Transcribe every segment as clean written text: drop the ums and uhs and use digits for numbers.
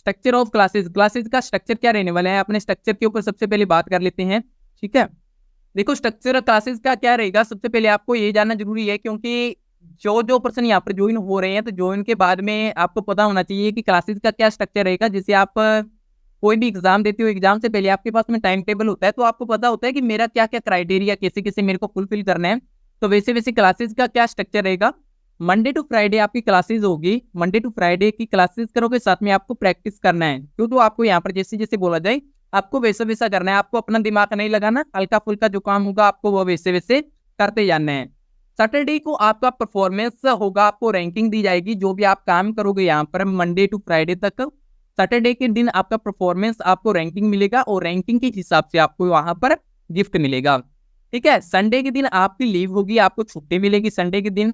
Structure of classes, classes का structure क्या रहने वाला है, अपने स्ट्रक्चर के ऊपर सबसे पहले बात कर लेते हैं। ठीक है, देखो स्ट्रक्चर क्लासेस का क्या रहेगा, सबसे पहले आपको ये जानना जरूरी है, क्योंकि जो जो पर्सन यहाँ पर ज्वाइन हो रहे हैं, तो ज्वाइन के बाद में आपको पता होना चाहिए कि क्लासेस का क्या स्ट्रक्चर रहेगा। जैसे आप कोई भी एग्जाम देते हो, एग्जाम से पहले आपके पास में टाइम टेबल होता है, तो आपको पता होता है कि मेरा क्या क्या क्राइटेरिया कैसे कैसे मेरे को फुलफिल करना है। तो वैसे वैसे क्लासेस का क्या स्ट्रक्चर रहेगा, मंडे टू फ्राइडे आपकी क्लासेस होगी, मंडे टू फ्राइडे की क्लासेस करोगे, साथ में आपको प्रैक्टिस करना है। क्यों, तो आपको यहाँ पर जैसे जैसे बोला जाए आपको वैसा वैसा करना है, आपको अपना दिमाग नहीं लगाना, हल्का फुल्का जो काम होगा आपको वो वैसे वैसे करते जाना है। सैटरडे को आपका परफॉर्मेंस होगा, आपको रैंकिंग दी जाएगी, जो भी आप काम करोगे यहाँ पर मंडे टू फ्राइडे तक, सैटरडे के दिन आपका परफॉर्मेंस आपको रैंकिंग मिलेगा, और रैंकिंग के हिसाब से आपको वहां पर गिफ्ट मिलेगा। ठीक है, संडे के दिन आपकी लीव होगी, आपको छुट्टी मिलेगी संडे के दिन।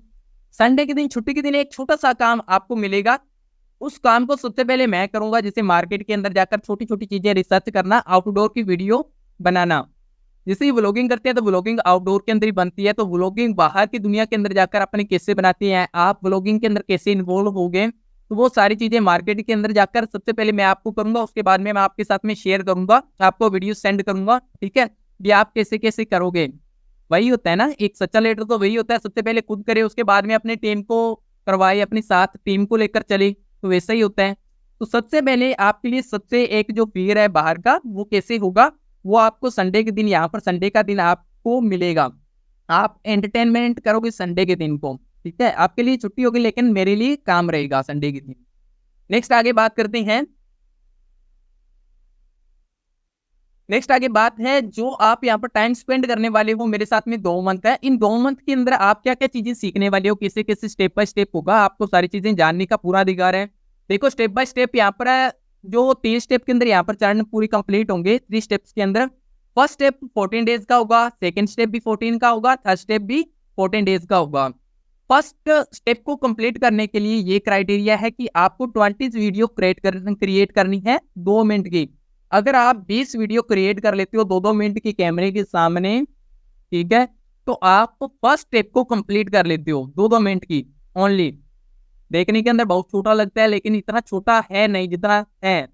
संडे के दिन छुट्टी के दिन एक छोटा सा काम आपको मिलेगा, उस काम को सबसे पहले मैं करूंगा, जैसे मार्केट के अंदर जाकर छोटी छोटी चीजें रिसर्च करना, आउटडोर की वीडियो बनाना। जैसे व्लॉगिंग करते हैं तो व्लॉगिंग आउटडोर के अंदर ही बनती है, तो व्लॉगिंग बाहर की दुनिया के अंदर जाकर अपने कैसे बनाते हैं, आप व्लॉगिंग के अंदर कैसे इन्वॉल्व हो गए, तो वो सारी चीजें मार्केट के अंदर जाकर सबसे पहले मैं आपको करूंगा, उसके बाद में मैं आपके साथ में शेयर करूंगा, आपको वीडियो सेंड करूंगा। ठीक है, ये आप कैसे कैसे करोगे, वही होता है ना, एक सच्चा लीडर तो वही होता है, सबसे पहले खुद करे, उसके बाद में अपने टीम को करवाए, अपनी साथ टीम को लेकर चले, तो वैसा ही होता है। तो सबसे पहले आपके लिए सबसे एक जो फियर है बाहर का, वो कैसे होगा, वो आपको संडे के दिन, यहाँ पर संडे का दिन आपको मिलेगा, आप एंटरटेनमेंट करोगे संडे के दिन को। ठीक है, आपके लिए छुट्टी होगी, लेकिन मेरे लिए काम रहेगा संडे के दिन। नेक्स्ट आगे बात करते हैं, नेक्स्ट आगे बात है जो आप यहाँ पर टाइम स्पेंड करने वाले हो मेरे साथ में 2 मंथ है, इन 2 मंथ के अंदर आप क्या क्या चीजें सीखने वाले हो, कैसे कैसे स्टेप बाय स्टेप होगा, आपको सारी चीजें जानने का पूरा अधिकार है। देखो स्टेप बाय स्टेप यहाँ पर है, जो 3 स्टेप के अंदर यहाँ पर चरण पूरी कंप्लीट होंगे, 3 स्टेप्स के अंदर। फर्स्ट स्टेप 14 डेज का होगा, सेकेंड स्टेप भी 14 का होगा, थर्ड स्टेप भी 14 डेज का होगा। फर्स्ट स्टेप को कंप्लीट करने के लिए ये क्राइटेरिया है कि आपको 20 वीडियो क्रिएट करनी है 2 मिनट की। अगर आप 20 वीडियो क्रिएट कर लेते हो 2-2 मिनट की कैमरे के सामने, ठीक है, तो आप फर्स्ट स्टेप को कंप्लीट कर लेते हो 2-2 मिनट की ओनली। देखने के अंदर बहुत छोटा लगता है, लेकिन इतना छोटा है नहीं जितना है।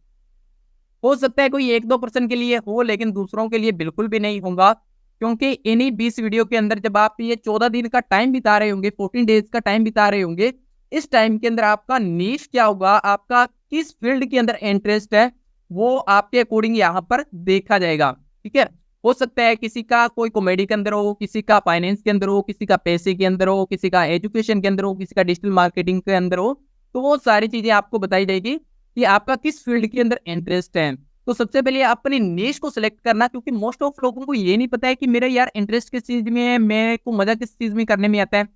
हो सकता है कोई 1-2% के लिए हो, लेकिन दूसरों के लिए बिल्कुल भी नहीं होगा, क्योंकि इन्हीं 20 वीडियो के अंदर जब आप ये 14 दिन का टाइम बिता रहे होंगे, 14 डेज का टाइम बिता रहे होंगे, इस टाइम के अंदर आपका नीश क्या होगा, आपका किस फील्ड के अंदर इंटरेस्ट है, वो आपके अकॉर्डिंग यहाँ पर देखा जाएगा। ठीक है, हो सकता है किसी का कोई कॉमेडी के अंदर हो, किसी का फाइनेंस के अंदर हो, किसी का पैसे के अंदर हो, किसी का एजुकेशन के अंदर हो, किसी का डिजिटल मार्केटिंग के अंदर हो, तो वो सारी चीजें आपको बताई जाएगी कि आपका किस फील्ड के अंदर इंटरेस्ट है। तो सबसे पहले अपनी नीश को सिलेक्ट करना, क्योंकि मोस्ट ऑफ लोगों को ये नहीं पता है कि मेरा यार इंटरेस्ट किस चीज में है, मेरे को मजा किस चीज में करने में आता है।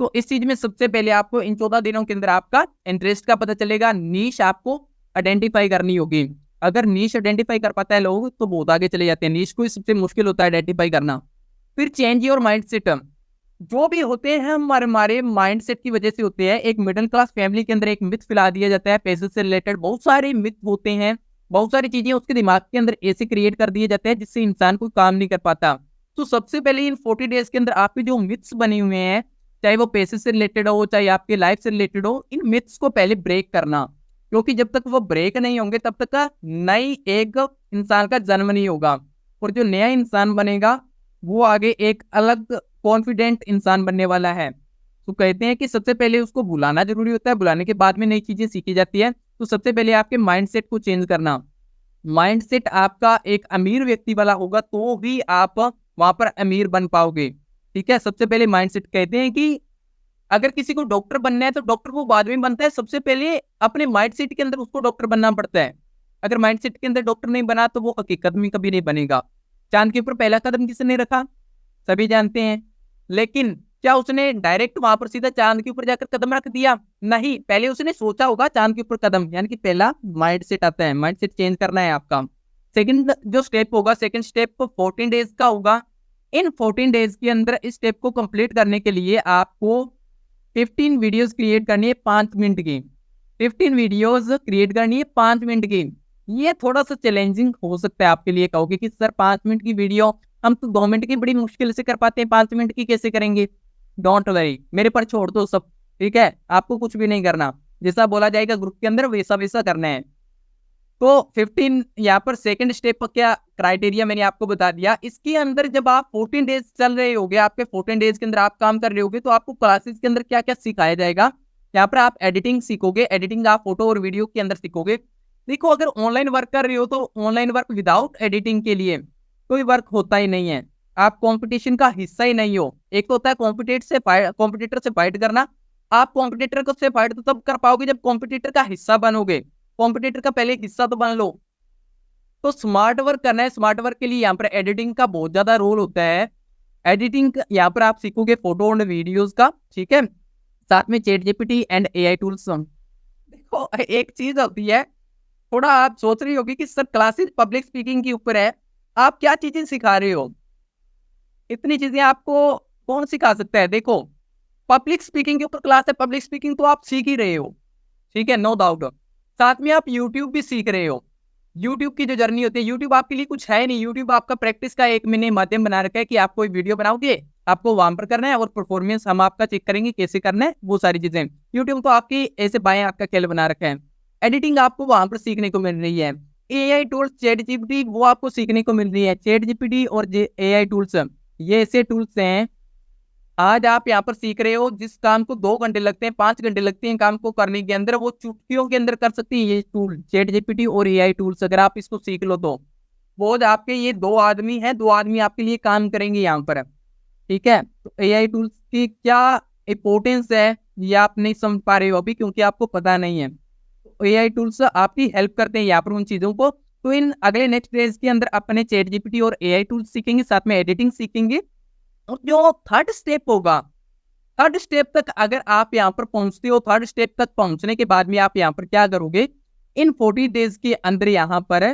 तो इस चीज में सबसे पहले आपको इन 14 दिनों के अंदर आपका इंटरेस्ट का पता चलेगा, नीश आपको आइडेंटिफाई करनी होगी। अगर नीश आइडेंटिफाई कर पाता है लोग तो बहुत आगे चले जाते हैं, नीश को सबसे मुश्किल होता है आइडेंटिफाई करना। फिर चेंज योर माइंडसेट, जो भी होते हैं हमारे हमारे माइंडसेट की वजह से होते हैं। एक मिडिल क्लास फैमिली के अंदर एक मिथ फैला दिया जाता है, पैसे से रिलेटेड बहुत सारे मिथ होते हैं, बहुत सारी चीजें उसके दिमाग के अंदर ऐसे क्रिएट कर दिए जाते हैं जिससे इंसान कोई काम नहीं कर पाता। तो सबसे पहले इन 40 डेज के अंदर आपके जो मिथ्स बने हुए हैं, चाहे वो पैसे से रिलेटेड हो, चाहे आपके लाइफ से रिलेटेड हो, इन मिथ्स को पहले ब्रेक करना, क्योंकि जब तक वो ब्रेक नहीं होंगे तब तक का नई एक इंसान का जन्म नहीं होगा। और जो नया इंसान बनेगा वो आगे एक अलग कॉन्फिडेंट इंसान बनने वाला है। तो कहते हैं कि सबसे पहले उसको बुलाना जरूरी होता है, बुलाने के बाद में नई चीजें सीखी जाती है। तो सबसे पहले आपके माइंडसेट को चेंज करना, माइंडसेट आपका एक अमीर व्यक्ति वाला होगा तो भी आप वहां पर अमीर बन पाओगे। ठीक है, सबसे पहले माइंडसेट, कहते हैं कि अगर किसी को डॉक्टर बनना है तो डॉक्टर वो बाद में बनता है, सबसे पहले अपने माइंडसेट के अंदर उसको डॉक्टर बनना पड़ता है। अगर माइंडसेट के अंदर डॉक्टर नहीं बना तो वो हकीकत में कभी नहीं बनेगा। चांद के ऊपर पहला कदम किसने रखा, सभी जानते हैं, लेकिन क्या उसने डायरेक्ट वहां पर सीधा चांद के ऊपर जाकर कदम रख दिया, नहीं, पहले उसने सोचा होगा चांद के ऊपर कदम, यानी कि पहला माइंडसेट आता है, माइंडसेट चेंज करना है आपका। सेकंड जो स्टेप होगा, सेकंड स्टेप 14 डेज का होगा। इन 14 डेज के अंदर इस स्टेप को कंप्लीट करने के लिए आपको 15 वीडियोस क्रिएट करनी है 5 मिनट की, 15 वीडियोस क्रिएट करनी है 5 मिनट की। ये थोड़ा सा चैलेंजिंग हो सकता है आपके लिए, कहोगे कि सर 5 मिनट की वीडियो हम तो 2 मिनट की बड़ी मुश्किल से कर पाते हैं, 5 मिनट की कैसे करेंगे। डोंट वरी, मेरे पर छोड़ दो सब, ठीक है, आपको कुछ भी नहीं करना, जैसा बोला जाएगा ग्रुप के अंदर वैसा वैसा करना है। तो 15 यहाँ पर सेकंड स्टेप का क्या क्राइटेरिया मैंने आपको बता दिया। इसके अंदर जब आप 14 डेज चल रहे होगे, आपके 14 डेज के अंदर आप काम कर रहे होगे, तो आपको क्लासेस के अंदर क्या क्या सिखाया जाएगा। यहाँ पर आप एडिटिंग सीखोगे, एडिटिंग आप फोटो और वीडियो के अंदर सीखोगे। देखो, अगर ऑनलाइन वर्क कर रहे हो तो ऑनलाइन वर्क विदाउट एडिटिंग के लिए कोई वर्क होता ही नहीं है। आप कंपटीशन का हिस्सा ही नहीं हो। एक तो होता है कॉम्पिटिटर से फाइट करना। आप कॉम्पिटिटर को से फाइट तो तब कर पाओगे जब कॉम्पिटिटर का हिस्सा बनोगे। कॉम्पिटिटर का पहले हिस्सा तो बन लो। तो स्मार्ट वर्क करना है, स्मार्ट वर्क के लिए यहाँ पर एडिटिंग का बहुत ज्यादा रोल होता है। एडिटिंग यहाँ पर आप सीखोगे फोटो और वीडियोस का, ठीक है, साथ में chat GPT and AI tools. देखो, एक चीज होती है, थोड़ा आप सोच रही होगी कि सर क्लासेस पब्लिक स्पीकिंग के ऊपर है, आप क्या चीजें सिखा रहे हो। इतनी चीजें आपको कौन सिखा सकता है। देखो, पब्लिक स्पीकिंग के ऊपर क्लास है, पब्लिक स्पीकिंग तो आप सीख ही रहे हो, ठीक है, नो डाउट। साथ में आप यूट्यूब भी सीख रहे हो। यूट्यूब की जो जर्नी होती है, यूट्यूब आपके लिए कुछ है नहीं। यूट्यूब आपका प्रैक्टिस का एक मैंने माध्यम बना रखा है कि आप कोई वीडियो बनाओगे, आपको वहां पर करना है और परफॉर्मेंस हम आपका चेक करेंगे कैसे करना है, वो सारी चीजें। यूट्यूब तो आपकी ऐसे बाएं आपका खेल बना रखा है। एडिटिंग आपको वहां पर सीखने को मिल रही है। एआई टूल्स, चैट जीपीटी, वो आपको सीखने को मिल रही है। चैट जीपीटी और एआई टूल्स, ये ऐसे टूल्स हैं आज आप यहाँ पर सीख रहे हो, जिस काम को 2 घंटे लगते हैं, 5 घंटे लगते हैं काम को करने के अंदर, वो चुटकियों के अंदर कर सकती है ये टूल, चैट जीपीटी और एआई टूल्स। अगर आप इसको सीख लो तो वो आपके ये 2 आदमी हैं, 2 आदमी आपके लिए काम करेंगे यहाँ पर, ठीक है। तो एआई टूल्स की क्या इंपॉर्टेंस है ये आप नहीं समझ पा रहे हो अभी, क्योंकि आपको पता नहीं है। एआई टूल्स आपकी हेल्प करते हैं यहाँ पर उन चीजों को। तो इन अगले नेक्स्ट फेज के अंदर अपने चैट जीपीटी और एआई टूल्स सीखेंगे, साथ में एडिटिंग सीखेंगे। और जो थर्ड स्टेप होगा, थर्ड स्टेप तक अगर आप यहाँ पर पहुंचते हो, थर्ड स्टेप तक पहुंचने के बाद में आप यहाँ पर क्या करोगे, इन 40 डेज के अंदर यहाँ पर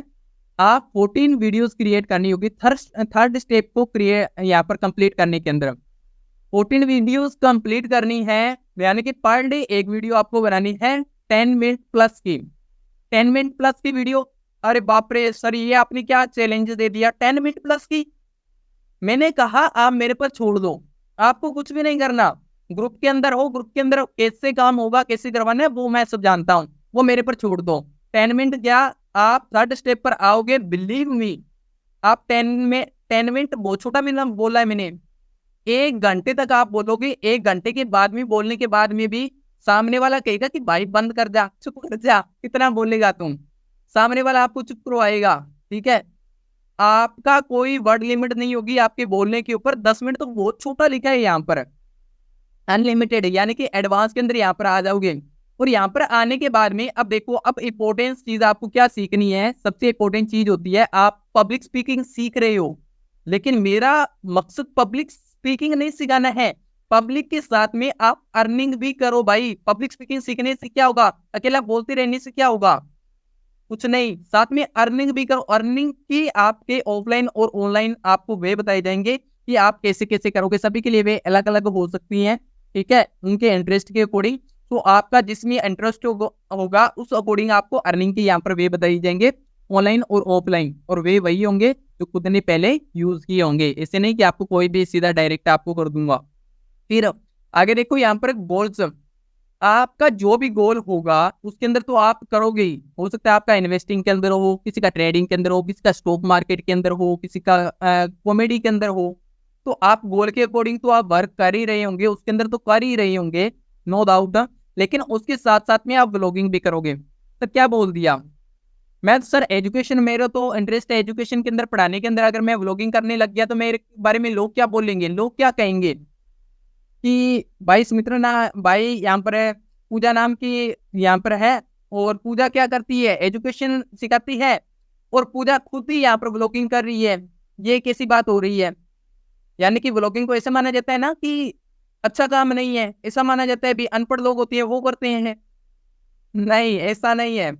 आप 14 वीडियोस क्रिएट करनी होगी। थर्ड स्टेप को क्रिएट यहाँ पर कंप्लीट करने के अंदर 14 वीडियोस कंप्लीट करनी है, यानी कि पर डे एक वीडियो आपको बनानी है 10 मिनट प्लस की। 10 मिनट प्लस की वीडियो, अरे बाप रे सर, ये आपने क्या चैलेंज दे दिया 10 मिनट प्लस की। मैंने कहा आप मेरे पर छोड़ दो, आपको कुछ भी नहीं करना। ग्रुप के अंदर हो, ग्रुप के अंदर कैसे काम होगा, कैसे करवाना है, वो मैं सब जानता हूँ, वो मेरे पर छोड़ दो। 10 मिनट क्या, आप थर्ड स्टेप पर आओगे, बिलीव मी। आप 10 मिनट बहुत छोटा मिला बोला है मैंने। 1 घंटे तक आप बोलोगे, 1 घंटे के बाद में बोलने के बाद में भी सामने वाला कहेगा कि भाई बंद कर जा, चुप कर जा, कितना बोलेगा तुम। सामने वाला आपको चुप करवाएगा, ठीक है। आपका कोई वर्ड लिमिट नहीं होगी आपके बोलने के ऊपर। 10 मिनट तो बहुत छोटा लिखा है यहाँ पर, अनलिमिटेड, यानी कि एडवांस के अंदर यहाँ पर आ जाओगे। और यहाँ पर आने के बाद में अब देखो, अब इंपॉर्टेंट चीज आपको क्या सीखनी है। सबसे इंपॉर्टेंट चीज होती है, आप पब्लिक स्पीकिंग सीख रहे हो, लेकिन मेरा मकसद पब्लिक स्पीकिंग नहीं सिखाना है। पब्लिक के साथ में आप अर्निंग भी करो भाई। पब्लिक स्पीकिंग सीखने से क्या होगा, अकेला बोलते रहने से क्या होगा, कुछ नहीं, साथ में अर्निंग भी करो। अर्निंग की आपके ऑफलाइन और ऑनलाइन आपको वे बताए जाएंगे कि आप कैसे कैसे करोगे। सभी के लिए वे अलग अलग हो सकती हैं, ठीक है, उनके इंटरेस्ट के अकॉर्डिंग। तो आपका जिसमें इंटरेस्ट होगा उस अकॉर्डिंग आपको अर्निंग के यहाँ पर वे बताई जाएंगे, ऑनलाइन और ऑफलाइन। और वे वही होंगे जो खुद ने पहले यूज किए होंगे। ऐसे नहीं कि आपको कोई भी सीधा डायरेक्ट आपको कर दूंगा। फिर आगे देखो, यहाँ पर गोल्स, आपका जो भी गोल होगा उसके अंदर तो आप करोगे ही। हो सकता है आपका इन्वेस्टिंग के अंदर हो, किसी का ट्रेडिंग के अंदर हो, किसी का स्टॉक मार्केट के अंदर हो, किसी का कॉमेडी के अंदर हो। तो आप गोल के अकॉर्डिंग तो आप वर्क कर ही रहे होंगे, उसके अंदर तो कर ही रहे होंगे, नो डाउट। लेकिन उसके साथ साथ में आप ब्लॉगिंग भी करोगे। तो क्या बोल दिया मैं, सर एजुकेशन, मेरा तो इंटरेस्ट है एजुकेशन के अंदर, पढ़ाने के अंदर। अगर मैं व्लॉगिंग करने लग गया तो मेरे बारे में लोग क्या बोलेंगे, लोग क्या कहेंगे कि भाई सुमित्रा ना, भाई यहाँ पर है पूजा नाम की, यहाँ पर है, और पूजा क्या करती है, एजुकेशन सिखाती है, और पूजा खुद ही यहाँ पर व्लॉगिंग कर रही है, ये कैसी बात हो रही है। यानी कि व्लॉगिंग को ऐसा माना जाता है ना कि अच्छा काम नहीं है, ऐसा माना जाता है भी अनपढ़ लोग होते हैं वो करते हैं। नहीं, ऐसा नहीं है।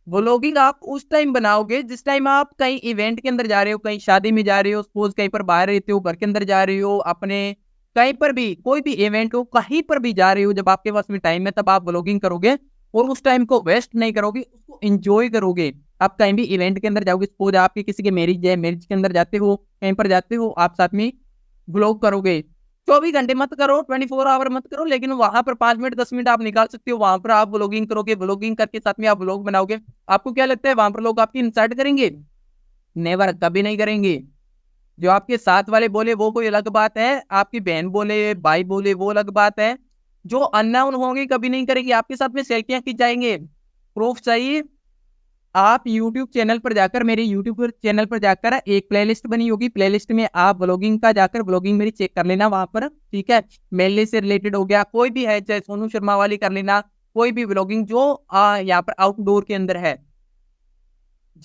व्लॉगिंग आप उस टाइम बनाओगे जिस टाइम आप कहीं इवेंट के अंदर जा रहे हो, कहीं शादी में जा रहे हो, सपोज कहीं पर बाहर रहते हो, घर के अंदर जा रहे हो, अपने कहीं पर भी कोई भी इवेंट हो, कहीं पर भी जा रहे हो, जब आपके पास में टाइम है तब आप व्लॉगिंग करोगे। और उस टाइम को वेस्ट नहीं करोगे, उसको एंजॉय करोगे। आप कहीं भी इवेंट के अंदर जाओगे, सपोज आपके किसी के मैरिज है, मैरिज के अंदर जाते हो, कहीं पर जाते हो, आप साथ में व्लॉग करोगे। 24 घंटे मत करो, 24 आवर मत करो, लेकिन वहां पर 5 मिनट 10 मिनट आप निकाल सकते हो। वहां पर आप ब्लॉगिंग करोगे, ब्लॉगिंग करके साथ में आप ब्लॉग बनाओगे। आपको क्या लगता है वहां पर लोग आपकी इंसल्ट करेंगे? नेवर, कभी नहीं करेंगे। जो आपके साथ वाले बोले वो कोई अलग बात है, आपकी बहन बोले, भाई बोले, वो अलग बात है। जो अननोन होंगे कभी नहीं करेंगे, आपके साथ में सेल्फियां खिंचाएंगे। प्रूफ चाहिए? आप YouTube चैनल पर जाकर, मेरे YouTube चैनल पर जाकर एक प्लेलिस्ट बनी होगी, प्लेलिस्ट में आप ब्लॉगिंग का जाकर ब्लॉगिंग मेरी चेक कर लेना वहां पर, ठीक है। मेले से रिलेटेड हो गया, कोई भी है, चाहे सोनू शर्मा वाली कर लेना, कोई भी ब्लॉगिंग जो यहाँ पर आउटडोर के अंदर है।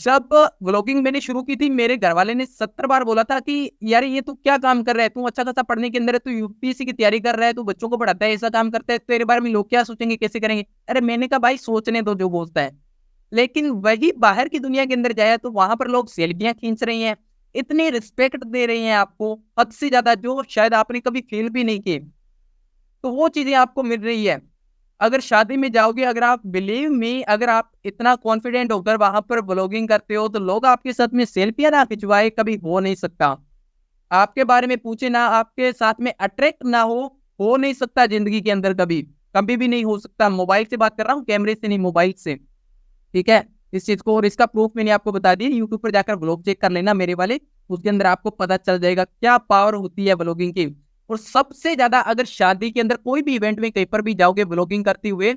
जब व्लॉगिंग मैंने शुरू की थी, मेरे घर वाले ने 70 बार बोला था कि यार ये तू क्या काम कर रहा है, तू अच्छा खासा पढ़ने के अंदर है, तू यूपीएससी की तैयारी कर रहा है, तू बच्चों को पढ़ाता है, ऐसा काम करता है, तेरे बारे में लोग क्या सोचेंगे, कैसे करेंगे। अरे मैंने कहा भाई सोचने दो जो बोलता है। लेकिन वही बाहर की दुनिया के अंदर जाया तो वहां पर लोग सेल्फियां खींच रहे हैं, इतनी रिस्पेक्ट दे रहे हैं आपको, हद से ज्यादा, जो शायद आपने कभी फील भी नहीं किए। तो वो चीजें आपको मिल रही है। अगर शादी में जाओगे, अगर आप बिलीव मी, अगर आप इतना कॉन्फिडेंट होकर वहां पर ब्लॉगिंग करते हो तो लोग आपके साथ में सेल्फियां ना खिंचवाए, कभी हो नहीं सकता। आपके बारे में पूछे ना, आपके साथ में अट्रैक्ट ना हो नहीं सकता जिंदगी के अंदर, कभी कभी भी नहीं हो सकता। मोबाइल से बात कर रहा हूँ, कैमरे से नहीं, मोबाइल से, ठीक है। इस चीज को, और इसका प्रूफ मैंने आपको बता दिया। यूट्यूब पर जाकर ब्लॉग चेक कर लेना मेरे वाले, उसके अंदर आपको पता चल जाएगा क्या पावर होती है ब्लॉगिंग की। और सबसे ज्यादा अगर शादी के अंदर कोई भी इवेंट में कहीं पर भी जाओगे ब्लॉगिंग करते हुए,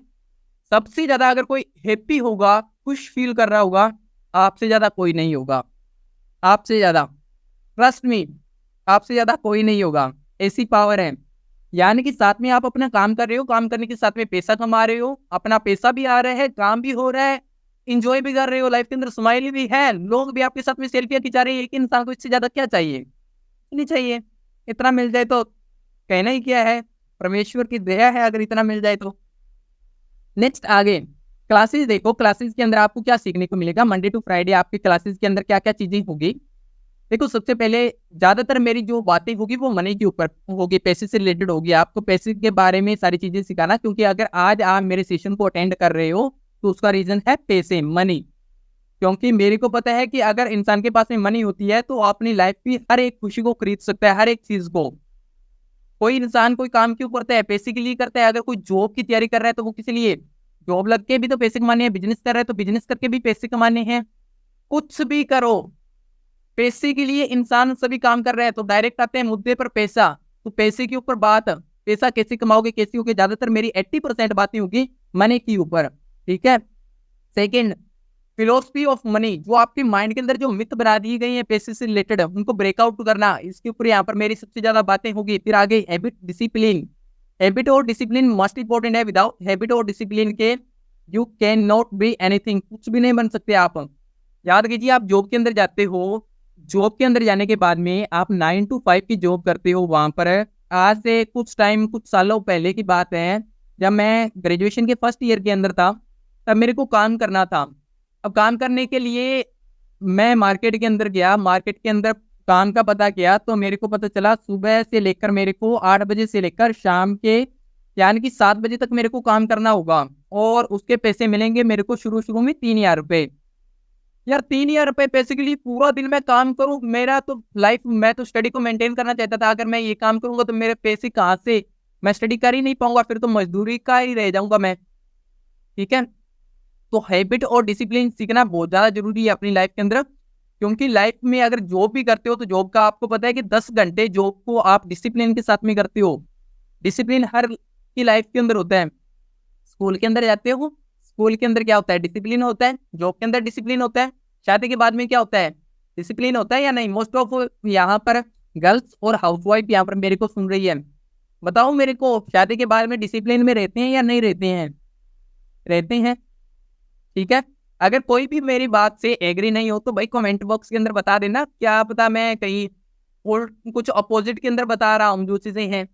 सबसे ज्यादा अगर कोई हैप्पी होगा, खुश फील कर रहा होगा, आपसे ज्यादा कोई नहीं होगा। आपसे ज्यादा, ट्रस्ट मी, आपसे ज्यादा कोई नहीं होगा। ऐसी पावर है। यानी कि साथ में आप अपना काम कर रहे हो, काम करने के साथ में पैसा कमा रहे हो, अपना पैसा भी आ रहा है, काम भी हो रहा है, इंजॉय भी कर रहे हो, लाइफ के अंदर स्माइल भी है, लोग भी आपके साथ में सेल्फियां खिंचा रहे हैं। एक इंसान को इससे ज्यादा क्या चाहिए? नहीं चाहिए। इतना मिल जाए तो कहना ही क्या है, परमेश्वर की दया है अगर इतना मिल जाए तो। नेक्स्ट आगे, क्लासेस देखो, क्लासेस के अंदर आपको क्या सीखने को मिलेगा। मंडे टू फ्राइडे आपके क्लासेस के अंदर क्या क्या चीजें होगी। देखो सबसे पहले ज्यादातर मेरी जो बातें होगी वो मनी के ऊपर होगी, पैसे से रिलेटेड होगी। आपको पैसे के बारे में सारी चीजें सिखाना, क्योंकि अगर आज आप मेरे सेशन को अटेंड कर रहे हो तो उसका रीजन है पैसे, मनी। क्योंकि मेरे को पता है कि अगर इंसान के पास में मनी होती है तो अपनी लाइफ की हर एक खुशी को खरीद सकता है, हर एक चीज को। कोई इंसान कोई काम क्यों करता है? पैसे के लिए करता है। अगर कोई जॉब की तैयारी कर रहा है तो वो किस लिए? जॉब लग के भी तो पैसे कमाने हैं। बिजनेस कर रहा है तो बिजनेस करके भी पैसे कमाने हैं। कुछ भी करो, पैसे के लिए इंसान सभी काम कर रहे हैं। तो डायरेक्ट आते हैं मुद्दे पर, पैसा। तो पैसे के ऊपर बात, पैसा कैसे कमाओगे, कैसे होगे, ज्यादातर मेरी 80% बातें होगी मनी के ऊपर, ठीक है। सेकंड, फिलोसफी ऑफ मनी, जो आपके माइंड के अंदर जो मिथ बना दी गई है पैसे से रिलेटेड, उनको ब्रेकआउट करना, इसके ऊपर यहाँ पर मेरी सबसे ज्यादा बातें होगी। फिर आगे हैबिट, डिसिप्लिन। हैबिट और डिसिप्लिन मस्ट इंपॉर्टेंट है। विदाउट हैबिट और डिसिप्लिन के you can not be anything, कुछ भी नहीं बन सकते आप। याद कीजिए, आप जॉब के अंदर जाते हो, जॉब के अंदर जाने के बाद में आप 9 to 5 की जॉब करते हो वहां पर। आज से कुछ टाइम, कुछ सालों पहले की बात है, जब मैं ग्रेजुएशन के फर्स्ट ईयर के अंदर था, तब मेरे को काम करना था। अब काम करने के लिए मैं मार्केट के अंदर गया, मार्केट के अंदर काम का पता किया तो मेरे को पता चला सुबह से लेकर मेरे को 8 बजे से लेकर शाम के यानी कि 7 बजे तक मेरे को काम करना होगा। और उसके पैसे मिलेंगे मेरे को शुरू शुरू में 3,000 रुपए। यार 3,000 रुपए पैसे के लिए पूरा दिन मैं काम करूं? मेरा तो लाइफ, मैं तो स्टडी को मेंटेन करना चाहता था। अगर मैं ये काम करूंगा तो मेरे पैसे कहाँ से? मैं स्टडी कर ही नहीं पाऊंगा, फिर तो मजदूरी का ही रह जाऊंगा मैं, ठीक है। तो हैबिट और डिसिप्लिन सीखना बहुत ज्यादा जरूरी है अपनी लाइफ के अंदर। क्योंकि लाइफ में अगर जॉब भी करते हो तो जॉब का आपको पता है कि 10 घंटे जॉब को आप डिसिप्लिन के साथ में करते हो। डिसिप्लिन हर की लाइफ के अंदर होता है। स्कूल के अंदर जाते हो, स्कूल के अंदर क्या होता है? डिसिप्लिन होता है। जॉब के अंदर डिसिप्लिन होता है। शादी के बाद में क्या होता है? डिसिप्लिन होता है या नहीं? मोस्ट ऑफ यहाँ पर गर्ल्स और हाउसवाइफ यहाँ पर मेरे को सुन रही है, बताओ मेरे को, शादी के बाद में डिसिप्लिन में रहते हैं या नहीं रहते हैं? रहते हैं, ठीक है। अगर कोई भी मेरी बात से एग्री नहीं हो तो भाई कमेंट बॉक्स के अंदर बता देना, क्या पता मैं कहीं और कुछ अपोजिट के अंदर बता रहा हूँ जो चीजें हैं।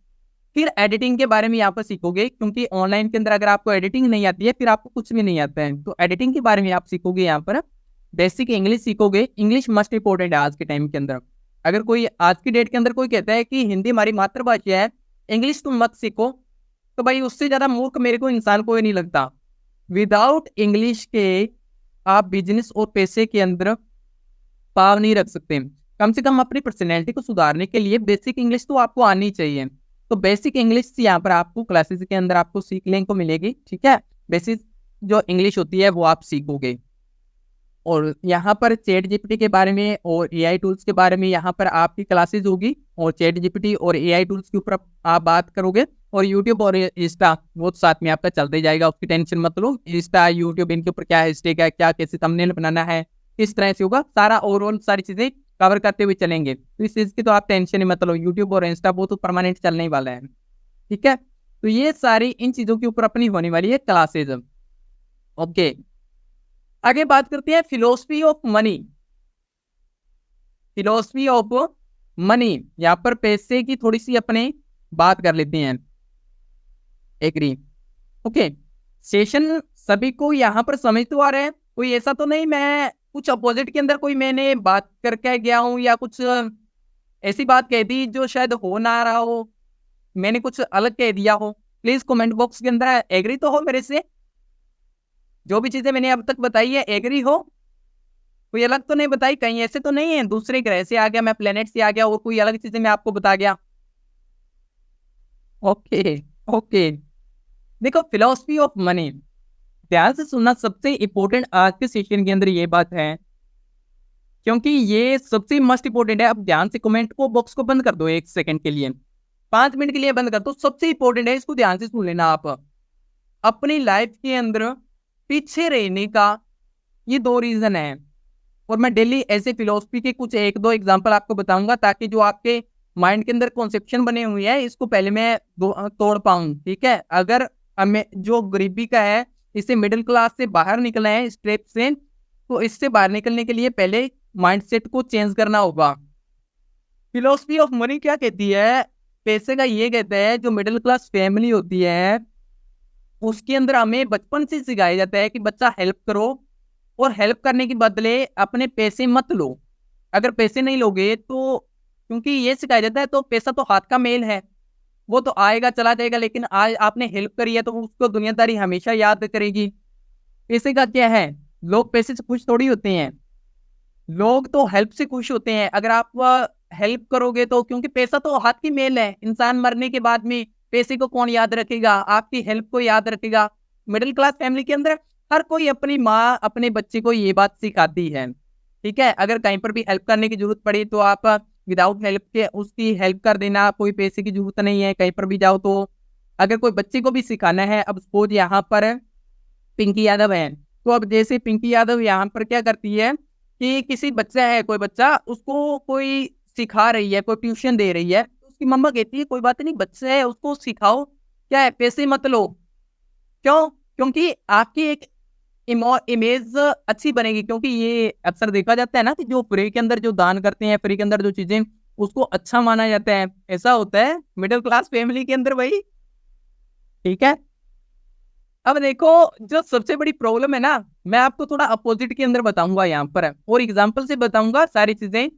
फिर एडिटिंग के बारे में यहाँ पर सीखोगे, क्योंकि ऑनलाइन के अंदर अगर आपको एडिटिंग नहीं आती है फिर आपको कुछ भी नहीं आता है। तो एडिटिंग के बारे में आप सीखोगे यहाँ पर। बेसिक इंग्लिश सीखोगे। इंग्लिश मस्ट इंपॉर्टेंट है आज के टाइम के अंदर। अगर कोई आज की डेट के अंदर कोई कहता है कि हिंदी हमारी मातृभाषा है, इंग्लिश तुम मत सीखो, तो भाई उससे ज्यादा मूर्ख मेरे को इंसान कोई नहीं लगता। विदाउट इंग्लिश के आप बिजनेस और पैसे के अंदर पाव नहीं रख सकते। कम से कम अपनी पर्सनैलिटी को सुधारने के लिए बेसिक इंग्लिश तो आपको आनी चाहिए। तो बेसिक इंग्लिश यहाँ पर आपको क्लासेस के अंदर आपको सीखने को मिलेगी, ठीक है। बेसिक जो इंग्लिश होती है वो आप सीखोगे। और यहाँ पर चैट जीपीटी के बारे में और एआई टूल्स के बारे में यहाँ पर आपकी क्लासेस होगी, और चैट जीपीटी और एआई टूल्स के ऊपर आप बात करोगे, और यूट्यूब और इंस्टा वो साथ में आपका चलते जाएगा, उसकी टेंशन मत लो। इंस्टा, यूट्यूब, इनके ऊपर क्या हैशटैग है, क्या कैसे थंबनेल बनाना है, किस तरह से होगा, सारा ओवरऑल सारी चीजें कवर करते हुए चलेंगे। तो इस चीज की तो आप टेंशन ही मत लो, यूट्यूब और इंस्टा वो तो परमानेंट चलने ही वाला है, ठीक है। तो ये सारी इन चीजों के ऊपर अपनी होने वाली है क्लासेज। ओके, आगे बात करते हैं philosophy of money. Philosophy of money, यहाँ पर पैसे की थोड़ी सी अपने बात कर लेते हैं। Agree, okay. सेशन सभी को यहाँ पर समझ तो आ रहा है, कोई ऐसा तो नहीं मैं कुछ अपोजिट के अंदर कोई मैंने बात करके गया हूँ, या कुछ ऐसी बात कह दी जो शायद हो ना रहा हो, मैंने कुछ अलग कह दिया हो। प्लीज कमेंट बॉक्स के अंदर एग्री तो हो मेरे से, जो भी चीजें मैंने अब तक बताई है एग्री हो, कोई अलग तो नहीं बताई, कहीं ऐसे तो नहीं है दूसरे ग्रह से आ गया, मैं प्लेनेट से आ गया और कोई अलग चीजें मैं आपको बता गया। Okay, okay. देखो फिलोसफी ऑफ मनी, ध्यान से सुनना, सबसे इंपॉर्टेंट आज के सेशन के अंदर ये बात है, क्योंकि ये सबसे मस्ट इंपॉर्टेंट है। अब ध्यान से कमेंट को बॉक्स को बंद कर दो 1 सेकंड के लिए, 5 मिनट के लिए बंद कर दो, सबसे इंपॉर्टेंट है, इसको ध्यान से सुन लेना आप। अपनी लाइफ के अंदर पीछे रहने का ये 2 रीजन है, और मैं डेली ऐसे फिलोसफी के कुछ 1-2 एग्जांपल आपको बताऊंगा, ताकि जो आपके माइंड के अंदर कॉन्सेप्शन बने हुए हैं इसको पहले मैं तोड़ पाऊं, ठीक है। अगर हमें जो गरीबी का है, इसे मिडिल क्लास से बाहर निकलना है स्ट्रेप से, तो इससे बाहर निकलने के लिए पहले माइंडसेट को चेंज करना होगा। फिलोसफी ऑफ मनी क्या कहती है, पैसे का ये कहता है, जो मिडिल क्लास फैमिली होती है उसके अंदर हमें बचपन से सिखाया जाता है कि बच्चा हेल्प करो, और हेल्प करने के बदले अपने पैसे मत लो। अगर पैसे नहीं लोगे तो, क्योंकि ये सिखाया जाता है, तो पैसा तो हाथ का मेल है, वो तो आएगा चला जाएगा, लेकिन आज आपने हेल्प करी है तो उसको दुनियादारी हमेशा याद करेगी। पैसे का क्या है, लोग पैसे से खुश थोड़ी होते हैं, लोग तो हेल्प से खुश होते हैं। अगर आप हेल्प करोगे तो, क्योंकि पैसा तो हाथ की मेल है, इंसान मरने के बाद में पैसे को कौन याद रखेगा, आपकी हेल्प को याद रखेगा। मिडिल क्लास फैमिली के अंदर हर कोई अपनी माँ अपने बच्चे को ये बात सिखाती है, ठीक है। अगर कहीं पर भी हेल्प करने की जरूरत पड़ी तो आप विदाउट हेल्प के उसकी हेल्प कर देना, कोई पैसे की जरूरत नहीं है, कहीं पर भी जाओ तो। अगर कोई बच्चे को भी सिखाना है, अब सपोज यहाँ पर पिंकी यादव है, तो अब जैसे पिंकी यादव यहाँ पर क्या करती है कि किसी बच्चा है, कोई बच्चा, उसको कोई सिखा रही है, कोई ट्यूशन दे रही है, तो उसकी मम्मा कहती है कोई बात नहीं, बच्चा है उसको सिखाओ, क्या है, पैसे मत लो। क्यों? क्योंकि आपकी एक इमेज अच्छी बनेगी, क्योंकि ये अक्सर देखा जाता है ना कि जो फ्री के अंदर जो दान करते हैं, फ्री के अंदर जो चीजें, उसको अच्छा माना जाता है। ऐसा होता है मिडिल क्लास फैमिली के अंदर भाई, ठीक है। अब देखो, जो सबसे बड़ी प्रॉब्लम है ना, मैं आपको थोड़ा अपोजिट के अंदर बताऊंगा यहाँ पर, और एग्जाम्पल से बताऊंगा सारी चीजें।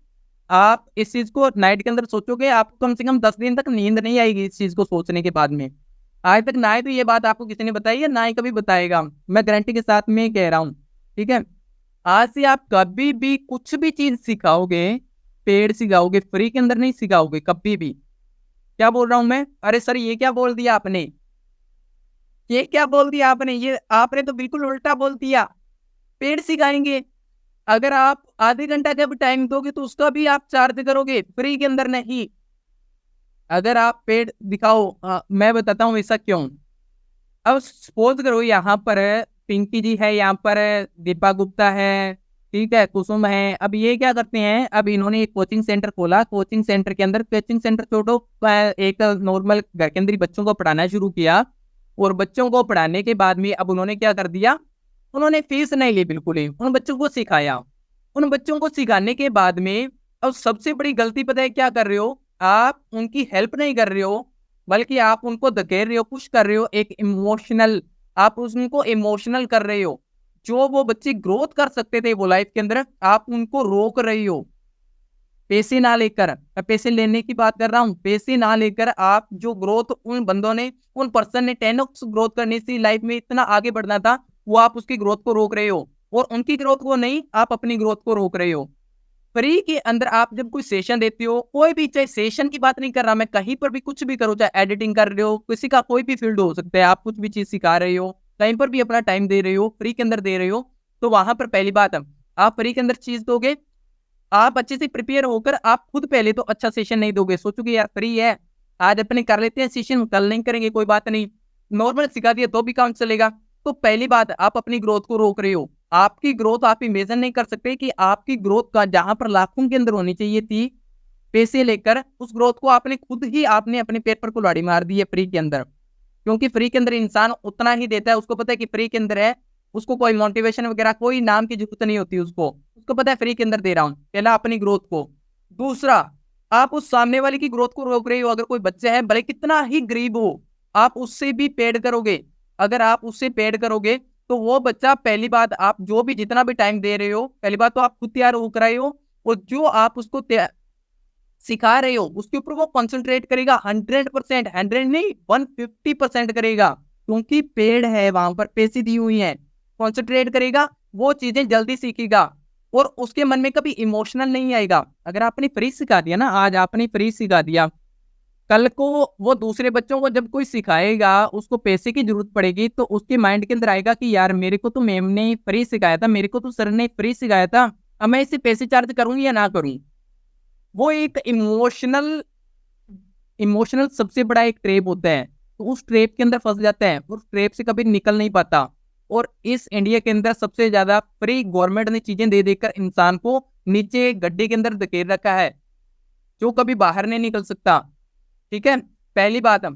आप इस चीज को नाइट के अंदर सोचोगे, आपको कम से कम 10 दिन तक नींद नहीं आएगी इस चीज को सोचने के बाद में। आज तक ना ही तो ये बात आपको किसी ने बताई है, ना ही कभी बताएगा, मैं गारंटी के साथ में कह रहा हूँ, ठीक है। आज से आप कभी भी कुछ भी चीज सिखाओगे, पेड़ सिखाओगे, फ्री के अंदर नहीं सिखाओगे कभी भी। क्या बोल रहा हूं मैं, अरे सर ये क्या बोल दिया आपने, ये क्या बोल दिया आपने, ये आपने तो बिल्कुल उल्टा बोल दिया। पेड़ सिखाएंगे, अगर आप आधे घंटा का भी टाइम दोगे तो उसका भी आप चार्ज करोगे, फ्री के अंदर नहीं। अगर आप पेड़ दिखाओ, मैं बताता हूँ ऐसा क्यों। अब सपोज करो यहाँ पर पिंकी जी है, यहाँ पर दीपा गुप्ता है, ठीक है, कुसुम है। अब ये क्या करते हैं, अब इन्होंने एक कोचिंग सेंटर खोला, कोचिंग सेंटर के अंदर, कोचिंग सेंटर छोड़ो, एक नॉर्मल घर के अंदर ही बच्चों को पढ़ाना शुरू किया, और बच्चों को पढ़ाने के बाद में अब उन्होंने क्या कर दिया, उन्होंने फीस नहीं ली बिल्कुल ही, उन बच्चों को सिखाया। उन बच्चों को सिखाने के बाद में अब सबसे बड़ी गलती पता है क्या कर रहे हो, आप उनकी हेल्प नहीं कर रहे हो, बल्कि आप उनको धकेल रहे हो, पुश कर रहे हो, एक इमोशनल, आप उनको इमोशनल कर रहे हो। जो वो बच्चे ग्रोथ कर सकते थे वो लाइफ के अंदर, आप उनको रोक रही हो। पैसे ना लेकर, मैं पैसे लेने की बात कर रहा हूँ, पैसे ना लेकर आप जो ग्रोथ उन बंदों ने, उन पर्सन ने 10x ग्रोथ करनी थी लाइफ में, इतना आगे बढ़ना था, वो आप उसकी ग्रोथ को रोक रहे हो, और उनकी ग्रोथ को नहीं, आप अपनी ग्रोथ को रोक रहे हो। फ्री के अंदर आप जब कोई सेशन देते हो, कोई भी, चाहे सेशन की बात नहीं कर रहा मैं, कहीं पर भी कुछ भी करो, चाहे एडिटिंग कर रहे हो, किसी का कोई भी फील्ड हो सकता है, आप कुछ भी चीज सिखा रहे हो, कहीं पर भी अपना टाइम दे रहे हो, फ्री के अंदर दे रहे हो, तो वहां पर पहली बात आप फ्री के अंदर चीज दोगे, आप अच्छे से प्रिपेयर होकर आप खुद पहले तो अच्छा सेशन नहीं दोगे, सोचोगे यार फ्री है, आज अपने कर लेते हैं सेशन, कल नहीं करेंगे कोई बात नहीं, नॉर्मल सिखा दिया तो भी काम चलेगा। तो पहली बात, आप अपनी ग्रोथ को रोक रहे हो। आपकी ग्रोथ आप इमेजिन नहीं कर सकते कि आपकी ग्रोथ का जहां पर लाखों के अंदर होनी चाहिए थी पैसे लेकर, उस ग्रोथ को आपने खुद ही आपने अपने पेट पर कुल्हाड़ी मार दी है फ्री के अंदर। क्योंकि फ्री के अंदर इंसान उतना ही देता है, उसको पता है कि फ्री के अंदर है, उसको कोई मोटिवेशन वगैरह कोई नाम की जरूरत नहीं होती, उसको उसको पता है फ्री के अंदर दे रहा हूं, पहला अपनी ग्रोथ को। दूसरा, आप उस सामने वाले की ग्रोथ को रोक रहे हो। अगर कोई बच्चा है भले कितना ही गरीब हो, आप उससे भी पेड करोगे, अगर आप उससे पेड करोगे तो वो बच्चा, पहली बात, आप जो भी जितना भी टाइम दे रहे हो, पहली बात तो आप खुद तैयार हो कर रहे हो, और जो आप उसको सिखा रहे हो उसके ऊपर वो कंसंट्रेट करेगा 100%, 100 नहीं 150% करेगा, क्योंकि पेड़ है, वहां पर पैसे दी हुई है, कंसंट्रेट करेगा, वो चीजें जल्दी सीखेगा, और उसके मन में कभी इमोशनल नहीं आएगा। अगर आपने फ्री सिखा दिया ना, आज आपने फ्री सिखा दिया, कल को वो दूसरे बच्चों को जब कोई सिखाएगा, उसको पैसे की जरूरत पड़ेगी, तो उसके माइंड के अंदर आएगा कि यार मेरे को तो मैम ने फ्री सिखाया था, मेरे को तो सर ने फ्री सिखाया था, अब मैं इसे पैसे चार्ज करूँ या ना करूं। वो एक इमोशनल इमोशनल सबसे बड़ा एक ट्रेप होता है, तो उस ट्रेप के अंदर फंस जाता है, उस ट्रेप से कभी निकल नहीं पाता। और इस इंडिया के अंदर सबसे ज्यादा फ्री गवर्नमेंट ने चीजें दे देकर इंसान को नीचे गड्ढे के अंदर धकेल रखा है, जो कभी बाहर नहीं निकल सकता। ठीक है, पहली बात, हम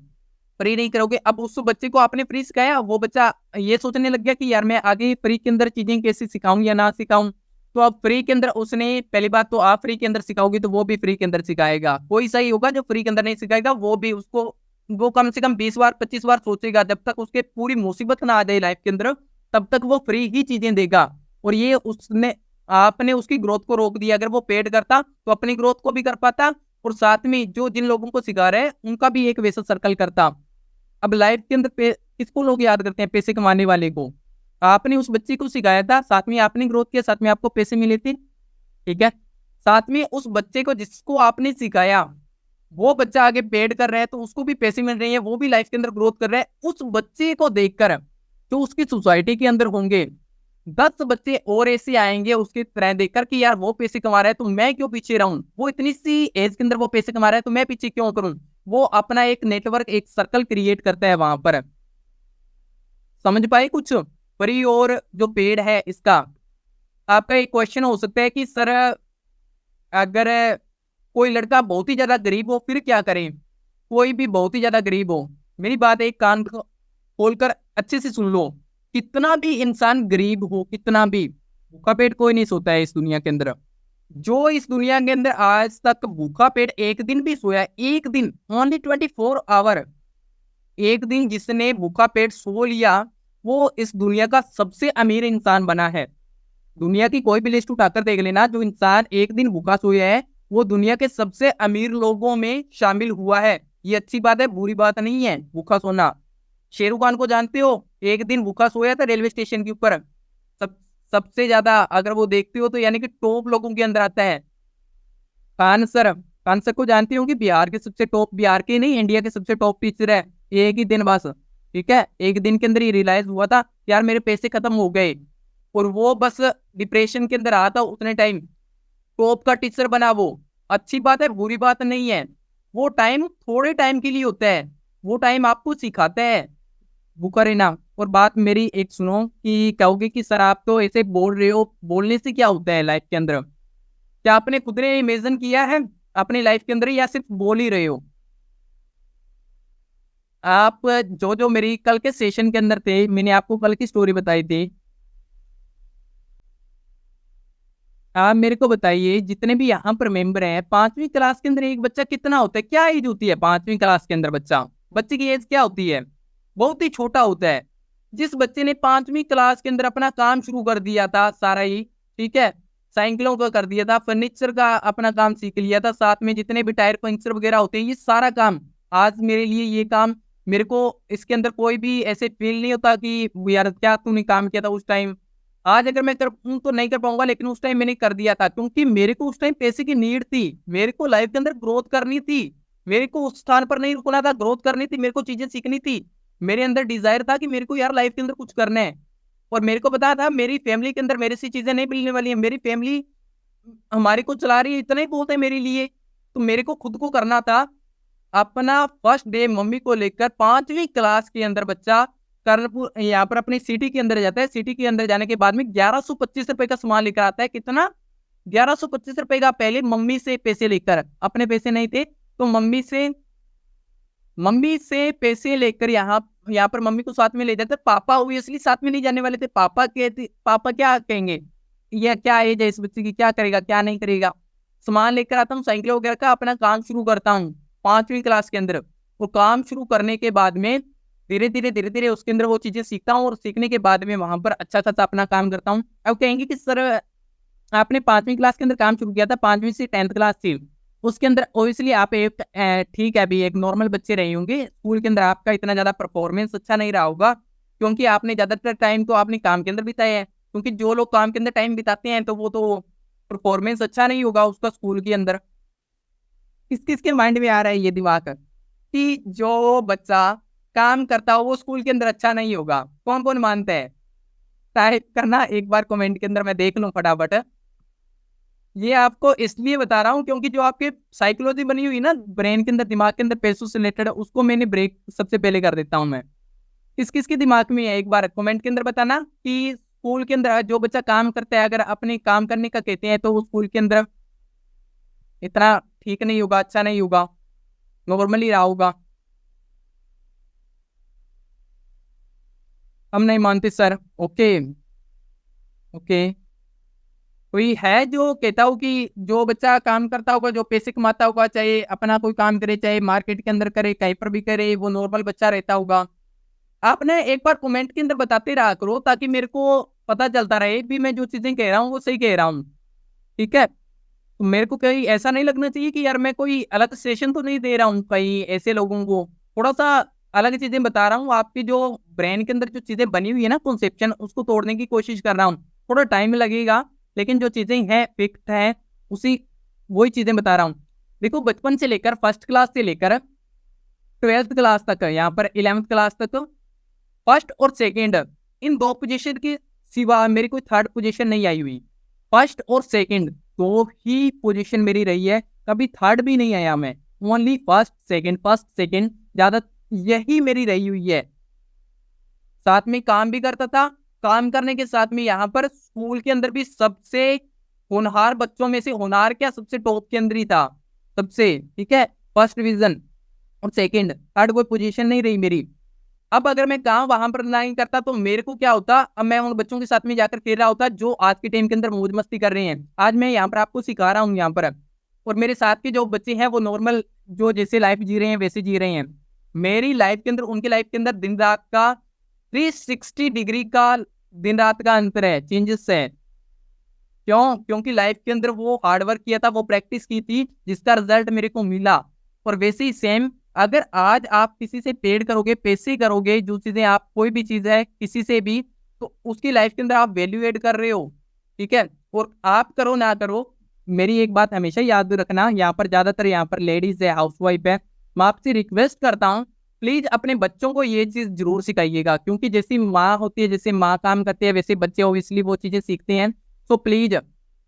फ्री नहीं करोगे। अब उस बच्चे को आपने फ्री सिखाया, वो बच्चा ये सोचने लग गया कि यार मैं आगे फ्री के अंदर चीजें कैसे सिखाऊं या ना सिखाऊं, तो अब फ्री के अंदर उसने, पहली बात तो आप फ्री के अंदर सिखाओगे तो वो भी फ्री के अंदर सिखाएगा, कोई सही होगा जो फ्री के अंदर नहीं सिखाएगा, वो भी उसको, वो कम से कम 20 बार 25 बार सोचेगा, जब तक उसके पूरी मुसीबत ना आ जाए लाइफ के अंदर, तब तक वो फ्री ही चीजें देगा। और ये उसने, आपने उसकी ग्रोथ को रोक दिया। अगर वो पेड करता तो अपनी ग्रोथ को भी कर पाता, और साथ में जो जिन लोगों को सिखा रहे हैं उनका भी एक वैसा सर्कल करता। अब लाइफ के अंदर किसको लोग याद करते हैं? पैसे कमाने वाले को। आपने उस बच्चे को सिखाया था, साथ में आपने ग्रोथ किया, साथ में आपको पैसे मिले थे। ठीक है, साथ में उस बच्चे को जिसको आपने सिखाया, वो बच्चा आगे पेड कर रहा है तो उसको भी पैसे मिल रहे हैं, वो भी लाइफ के अंदर ग्रोथ कर रहा है। उस बच्चे को देखकर जो उसकी सोसाइटी के अंदर होंगे 10 बच्चे और ऐसे आएंगे उसकी तरह देखकर कि यार वो पैसे कमा रहा है तो मैं क्यों पीछे रहूं, वो इतनी सी एज के अंदर वो पैसे कमा रहा है तो मैं पीछे क्यों करूं। वो अपना एक नेटवर्क, एक सर्कल क्रिएट करता है वहां पर। समझ पाए कुछ? फ्री और जो पेड है इसका। आपका एक क्वेश्चन हो सकता है कि सर अगर कोई लड़का बहुत ही ज्यादा गरीब हो फिर क्या करें? कोई भी बहुत ही ज्यादा गरीब हो, मेरी बात एक कान खोलकर अच्छे से सुन लो, कितना भी इंसान गरीब हो, कितना भी, भूखा पेट कोई नहीं सोता है इस दुनिया के अंदर। जो इस दुनिया के अंदर आज तक भूखा पेट एक दिन भी सोया, एक दिन, ओनली 24 आवर, एक दिन जिसने भूखा पेट सो लिया, वो इस दुनिया का सबसे अमीर इंसान बना है। दुनिया की कोई भी लिस्ट उठाकर देख लेना, जो इंसान एक दिन भूखा सोया है वो दुनिया के सबसे अमीर लोगों में शामिल हुआ है। ये अच्छी बात है, बुरी बात नहीं है भूखा सोना। शेरू खान को जानते हो? एक दिन भूखा सोया था रेलवे स्टेशन के ऊपर। सब सबसे ज्यादा अगर वो देखते हो तो यानी कि टॉप लोगों के अंदर आता है। खान सर को जानते हो कि बिहार के सबसे टॉप, बिहार के नहीं इंडिया के सबसे टॉप टीचर है। एक ही दिन बस, ठीक है, एक दिन के अंदर ही रियलाइज हुआ था यार मेरे पैसे खत्म हो गए, और वो बस डिप्रेशन के अंदर आया था उतने टाइम, टॉप का टीचर बना वो। अच्छी बात है, बुरी बात नहीं है। वो टाइम थोड़े टाइम के लिए होता है, वो टाइम आपको सिखाता है भूखा रहना। और बात मेरी एक सुनो, कि कहोगे कि सर आप तो ऐसे बोल रहे हो, बोलने से क्या होता है लाइफ के अंदर? क्या आपने खुद ने इमेजिन किया है अपनी लाइफ के अंदर, या सिर्फ बोल ही रहे हो? आप जो जो मेरी कल के सेशन के अंदर थे, मैंने आपको कल की स्टोरी बताई थी, आप मेरे को बताइए जितने भी यहाँ पर मेंबर हैं, 5वीं क्लास के अंदर एक बच्चा कितना होता है? क्या एज होती है 5वीं क्लास के अंदर? बच्चे की एज क्या होती है? बहुत ही छोटा होता है। जिस बच्चे ने 5वीं क्लास के अंदर अपना काम शुरू कर दिया था सारा ही, ठीक है, साइकिलों का कर दिया था, फर्नीचर का अपना काम सीख लिया था, साथ में जितने भी टायर पंक्चर वगैरह होते हैं, ये सारा काम आज मेरे लिए, ये काम मेरे को, इसके अंदर कोई भी ऐसे फील नहीं होता कि यार क्या तूने काम किया था उस टाइम, आज अगर मैं कर तो नहीं कर पाऊंगा, लेकिन उस टाइम मैंने कर दिया था, क्योंकि मेरे को उस टाइम पैसे की नीड थी, मेरे को लाइफ के अंदर ग्रोथ करनी थी, मेरे को उस स्थान पर नहीं रुकना था, ग्रोथ करनी थी, मेरे को चीजें सीखनी थी। मेरे अंदर डिजायर था कि मेरे को यार लाइफ के अंदर कुछ करना है। और मेरे को पता था मेरी फैमिली के अंदर मेरे से चीजें नहीं मिलने वाली है, मेरी फैमिली हमारे को चला रही है, इतना ही बहुत है मेरे लिए। तो मेरे को खुद को करना था। अपना फर्स्ट डे मम्मी को लेकर 5वीं क्लास के अंदर बच्चा कर्णपुर यहाँ पर अपनी सिटी के अंदर जाता है। सिटी के अंदर जाने के बाद में 1125 रुपए का सामान लेकर आता है। कितना? 1125 रुपए का। पहले मम्मी से पैसे लेकर, अपने पैसे नहीं थे तो मम्मी से पैसे लेकर यहाँ यहाँ पर मम्मी को साथ में ले जाते। पापा ऑब्वियसली साथ में नहीं जाने वाले थे। पापा क्या कहेंगे, ये क्या एज है इस बच्चे की, क्या करेगा क्या नहीं करेगा। सामान लेकर आता हूँ, साइकिल वगैरह का अपना काम शुरू करता हूँ 5वीं क्लास के अंदर। वो काम शुरू करने के बाद में धीरे धीरे उसके अंदर वो चीजें सीखता हूँ, और सीखने के बाद में वहां पर अच्छा खासा अपना काम करता हूँ। अब कहेंगे कि सर आपने 5वीं क्लास के अंदर काम शुरू किया था, 5वीं से 10th क्लास थी, उसके अंदर ओबियसली आप एक ठीक है अभी एक नॉर्मल बच्चे रहे होंगे, स्कूल के अंदर आपका इतना ज्यादा परफॉर्मेंस अच्छा नहीं रहा होगा, क्योंकि आपने ज्यादातर टाइम तो आपने काम के अंदर बिताया है। क्योंकि जो लोग काम के अंदर टाइम बिताते हैं तो वो तो परफॉर्मेंस अच्छा नहीं होगा उसका स्कूल के अंदर। किस किस के माइंड में आ रहा है ये दिमाग कि जो बच्चा काम करता हो वो स्कूल के अंदर अच्छा नहीं होगा? कौन कौन मानता है? टाइप करना एक बार कमेंट के अंदर, मैं देख लूं फटाफट। ये आपको इसलिए बता रहा हूँ क्योंकि जो आपके साइकोलॉजी बनी हुई ना ब्रेन के अंदर, दिमाग के अंदर पैसों से रिलेटेड, उसको मैंने ब्रेक सबसे पहले कर देता हूँ मैं। किस किस के दिमाग में है एक बार कमेंट के अंदर बताना कि स्कूल के अंदर जो बच्चा काम करता है, अगर अपने काम करने का कहते हैं तो वो स्कूल के अंदर इतना ठीक नहीं होगा, अच्छा नहीं होगा, नॉर्मली रहा होगा। हम नहीं मानते सर। Okay okay. कोई है जो कहता हो कि जो बच्चा काम करता होगा, जो पैसे कमाता होगा, चाहे अपना कोई काम करे, चाहे मार्केट के अंदर करे, कहीं पर भी करे, वो नॉर्मल बच्चा रहता होगा? आपने एक बार कमेंट के अंदर बताते रहा करो, ताकि मेरे को पता चलता रहे भी मैं जो चीजें कह रहा हूँ वो सही कह रहा हूँ। ठीक है? तो मेरे को कहीं ऐसा नहीं लगना चाहिए कि यार मैं कोई अलग सेशन तो नहीं दे रहा हूँ कहीं ऐसे लोगों को। थोड़ा सा अलग चीजें बता रहा हूँ, आपकी जो ब्रेन के अंदर जो चीजें बनी हुई है ना कॉन्सेप्शन, उसको तोड़ने की कोशिश कर रहा हूँ। थोड़ा टाइम लगेगा, लेकिन जो चीजें हैं फिक्स हैं, उसी वही चीजें बता रहा हूँ। देखो बचपन से लेकर फर्स्ट क्लास से लेकर 12th क्लास तक, यहाँ पर 11th क्लास तक, फर्स्ट और सेकंड इन दो पोजीशन के सिवा मेरी कोई थर्ड पोजीशन नहीं आई हुई। फर्स्ट और सेकंड दो ही पोजीशन मेरी रही है, कभी थर्ड भी नहीं आया मैं। ओनली फर्स्ट सेकंड ज्यादा यही मेरी रही हुई है। साथ में काम भी करता था, काम करने के साथ में यहाँ पर स्कूल के अंदर भी सबसे होनहार बच्चों में से, होनहार क्या, सबसे टॉप के अंदर ही था सबसे। ठीक है? फर्स्ट डिवीजन और सेकंड, थर्ड कोई पोजीशन नहीं रही मेरी। अब अगर मैं काम वहां पर नहीं करता तो मेरे को क्या होता, अब मैं उन बच्चों के साथ में जाकर खेल रहा होता जो आज के टाइम के अंदर मौज मस्ती कर रहे हैं। आज मैं यहाँ पर आपको सिखा रहा हूँ यहाँ पर, और मेरे साथ के जो बच्चे हैं वो नॉर्मल जो जैसे लाइफ जी रहे हैं वैसे जी रहे हैं। मेरी लाइफ के अंदर उनकी लाइफ के अंदर दिन रात का 360 डिग्री का दिन रात का अंतर है, चेंजेस है। क्यों? क्योंकि लाइफ के अंदर वो हार्डवर्क किया था, वो प्रैक्टिस की थी, जिसका रिजल्ट मेरे को मिला। और वैसे ही सेम, अगर आज आप किसी से पेड करोगे, पैसे करोगे, जो चीजें आप कोई भी चीज है किसी से भी, तो उसकी लाइफ के अंदर आप वैल्यू एड कर रहे हो। ठीक है? और आप करो ना करो, मेरी एक बात हमेशा याद रखना, यहाँ पर ज्यादातर यहाँ पर लेडीज है, हाउसवाइफ है, मैं आपसे रिक्वेस्ट करता हूँ प्लीज अपने बच्चों को ये चीज जरूर सिखाइएगा, क्योंकि जैसी माँ होती है, जैसे माँ काम करती है, वैसे बच्चे ओबियसली वो चीजें सीखते हैं। तो प्लीज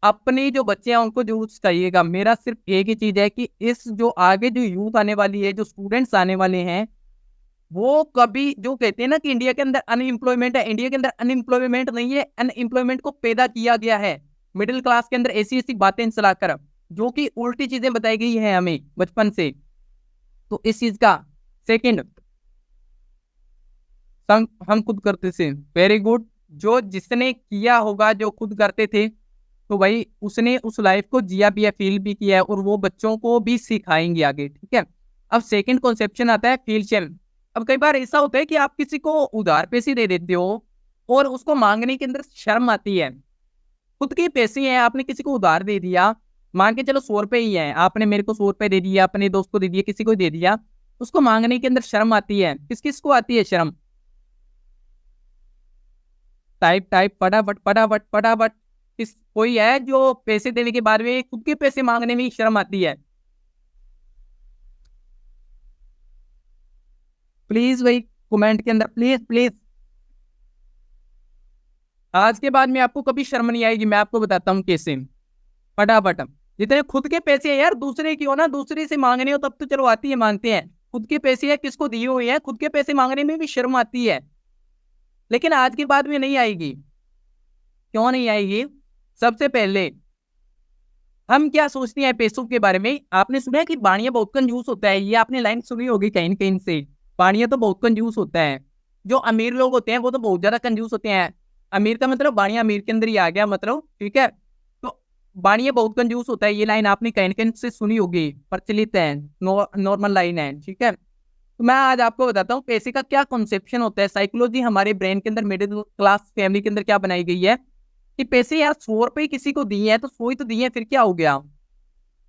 अपने जो बच्चे हैं उनको जरूर सिखाइएगा। मेरा सिर्फ एक ही चीज है कि इस जो आगे जो यूथ आने वाली है, जो स्टूडेंट्स आने वाले हैं, वो कभी जो कहते हैं ना कि इंडिया के अंदर अनएम्प्लॉयमेंट है, इंडिया के अंदर अनएम्प्लॉयमेंट नहीं है, अनएम्प्लॉयमेंट को पैदा किया गया है मिडिल क्लास के अंदर ऐसी ऐसी बातें चलाकर, जो कि उल्टी चीजें बताई गई है हमें बचपन से। तो इस चीज का सेकंड, हम खुद करते थे, वेरी गुड। जो जिसने किया होगा, जो खुद करते थे, तो भाई उसने उस लाइफ को जिया भी है, फील भी किया है, और वो बच्चों को भी सिखाएंगे आगे। ठीक है? अब सेकंड कॉन्सेप्शन आता है फील शेम। अब कई बार ऐसा होता है कि आप किसी को उधार पैसे दे देते हो और उसको मांगने के अंदर शर्म आती है। खुद के पैसे हैं, आपने किसी को उधार दे दिया, मान के चलो 100 रुपए ही है, आपने मेरे को 100 रुपए दे दिया, अपने दोस्त को दे दिया, किसी को दे दिया, उसको मांगने के अंदर शर्म आती है। किस किस को आती है शर्म? टाइप टाइप फटाफट फटाफट फटाफट। इस कोई है जो पैसे देने के बाद में खुद के पैसे मांगने में शर्म आती है? प्लीज भाई कमेंट के अंदर प्लीज प्लीज। आज के बाद में आपको कभी शर्म नहीं आएगी, मैं आपको बताता हूँ कैसे। फटाफट। जितने खुद के पैसे है यार, दूसरे की हो ना, दूसरे से मांगने हो तब तो चलो आती है, मानते हैं। खुद के पैसे है, किसको दिए हुए हैं, खुद के पैसे मांगने में भी शर्म आती है। लेकिन आज के बाद में नहीं आएगी। क्यों नहीं आएगी? सबसे पहले हम क्या सोचते हैं पैसों के बारे में? आपने सुना है कि बाणिया बहुत कंजूस होता है, ये आपने लाइन सुनी होगी कहीं न कहीं से। बाणिया तो बहुत कंजूस होता है। जो अमीर लोग होते हैं वो तो बहुत ज्यादा कंजूस होते हैं। अमीर का मतलब बाणिया अमीर के अंदर ही आ गया मतलब, ठीक है। तो बाणिया बहुत कंजूस होता है, ये लाइन आपने कहीं न कहीं से सुनी होगी, प्रचलित है, नॉर्मल लाइन है, ठीक है। तो मैं आज आपको बताता हूँ पैसे का क्या कॉन्सेप्शन होता है, साइकोलॉजी हमारे ब्रेन के अंदर, मिडिल क्लास फैमिली के अंदर क्या बनाई गई है कि पैसे यार 100 रुपए किसी को दिए हैं तो 100 ही तो दिए हैं, फिर क्या हो गया?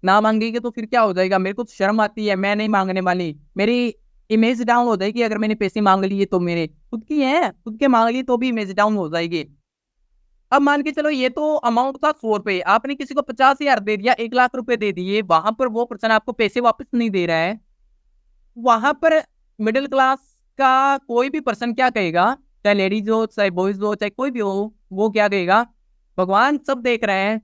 ना मांगेगी तो फिर क्या हो जाएगा? मेरे को तो शर्म आती है, मैं नहीं मांगने वाली, मेरी इमेज डाउन हो जाएगी अगर मैंने पैसे मांग लिए तो। मेरे खुद की है, खुद के मांग लिए तो भी इमेज डाउन हो जाएगी। अब मान के चलो ये तो अमाउंट था 100 रुपए, आपने किसी को 50,000 दे दिया, 1 लाख रुपए दे दिए, वहां पर वो पर्सन आपको पैसे वापस नहीं दे रहा है। वहां पर मिडिल क्लास का कोई भी पर्सन क्या कहेगा, चाहे लेडीज हो चाहे बॉयज हो चाहे कोई भी हो, वो क्या कहेगा? भगवान सब देख रहे हैं,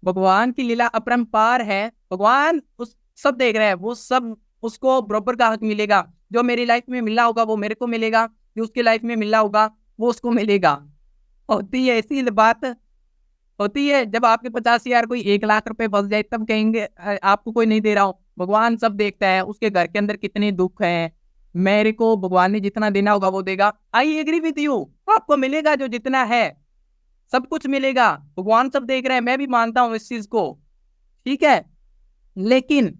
भगवान की लीला अपरंपार है, भगवान उस सब देख रहे हैं, वो सब उसको बराबर का हक मिलेगा। जो मेरी लाइफ में मिला होगा वो मेरे को मिलेगा, जो उसकी लाइफ में मिला होगा वो उसको मिलेगा। होती है ऐसी बात, होती है। जब आपके 50,000 कोई 1 लाख रुपए फंस जाए तब कहेंगे आपको कोई नहीं दे रहा हूँ, भगवान सब देखता है, उसके घर के अंदर कितने दुख है, मेरे को भगवान ने जितना देना होगा वो देगा। आई एग्री विद यू, आपको मिलेगा जो जितना है, सब कुछ मिलेगा, भगवान सब देख रहे हैं, मैं भी मानता हूँ इस चीज को, ठीक है। लेकिन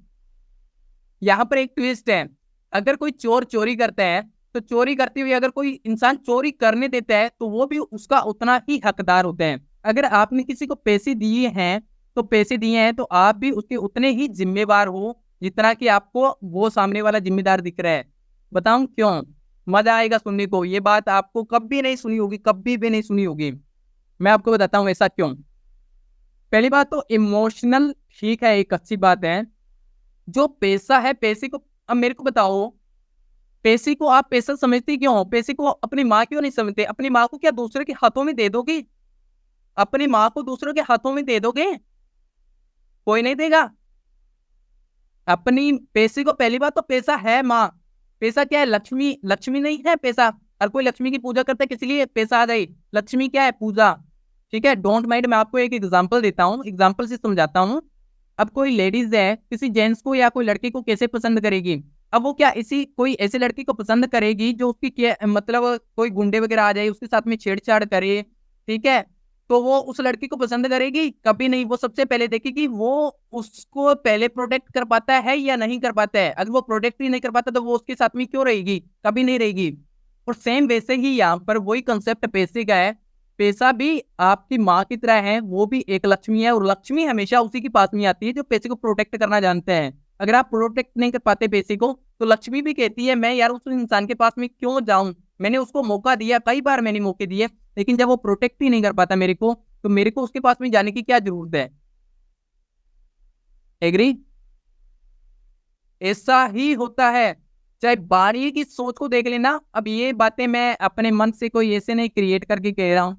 यहाँ पर एक ट्विस्ट है। अगर कोई चोर चोरी करता है तो चोरी करते हुए अगर कोई इंसान चोरी करने देता है तो वो भी उसका उतना ही हकदार होता है। अगर आपने किसी को पैसे दिए हैं तो पैसे दिए हैं तो आप भी उसके उतने ही जिम्मेवार हो जितना कि आपको वो सामने वाला जिम्मेदार दिख रहा है। बताऊं क्यों? मजा आएगा सुनने को, ये बात आपको कभी नहीं सुनी होगी, कभी भी नहीं सुनी होगी। मैं आपको बताता हूँ ऐसा क्यों। पहली बात तो इमोशनल, ठीक है, एक अच्छी बात है। जो पैसा है, पैसे को, अब मेरे को बताओ, पैसे को आप पैसा समझते क्यों हो? पैसे को अपनी माँ क्यों नहीं समझते? अपनी माँ को क्या दूसरे के हाथों में दे दोगे? अपनी माँ को दूसरों के हाथों में दे दोगे? कोई नहीं देगा। अपनी पैसे को, पहली बात तो पैसा है माँ, पैसा क्या है? लक्ष्मी, लक्ष्मी नहीं है पैसा। हर कोई लक्ष्मी की पूजा करता है, किस लिए? पैसा आ जाए। लक्ष्मी क्या है? पूजा, ठीक है। डोंट माइंड, मैं आपको एक एग्जांपल देता हूँ, एग्जांपल से समझाता हूँ। अब कोई लेडीज है किसी जेंट्स को या कोई लड़के को कैसे पसंद करेगी? अब वो क्या इसी कोई ऐसे लड़की को पसंद करेगी जो उसकी क्या मतलब कोई गुंडे वगैरह आ जाए उसके साथ में छेड़छाड़ करे, ठीक है, तो वो उस लड़की को पसंद करेगी? कभी नहीं। वो सबसे पहले देखेगी वो उसको पहले प्रोटेक्ट कर पाता है या नहीं कर पाता है। अगर वो प्रोटेक्ट ही नहीं कर पाता तो वो उसके साथ में क्यों रहेगी? कभी नहीं रहेगी। और सेम वैसे ही यहाँ पर वही कंसेप्ट पैसे का है। पैसा भी आपकी माँ की तरह है, वो भी एक लक्ष्मी है, और लक्ष्मी हमेशा उसी के पास में आती है जो पैसे को प्रोटेक्ट करना जानते हैं। अगर आप प्रोटेक्ट नहीं कर पाते पैसे को तो लक्ष्मी भी कहती है मैं यार उस इंसान के पास में क्यों जाऊं, मैंने उसको मौका दिया, कई बार मैंने मौके दिए, लेकिन जब वो प्रोटेक्ट ही नहीं कर पाता मेरे को, तो मेरे को उसके पास में जाने की क्या जरूरत है? एग्री? ऐसा ही होता है। चाहे बारी की सोच को देख लेना। अब ये बातें मैं अपने मन से कोई ऐसे नहीं क्रिएट करके कह रहा हूँ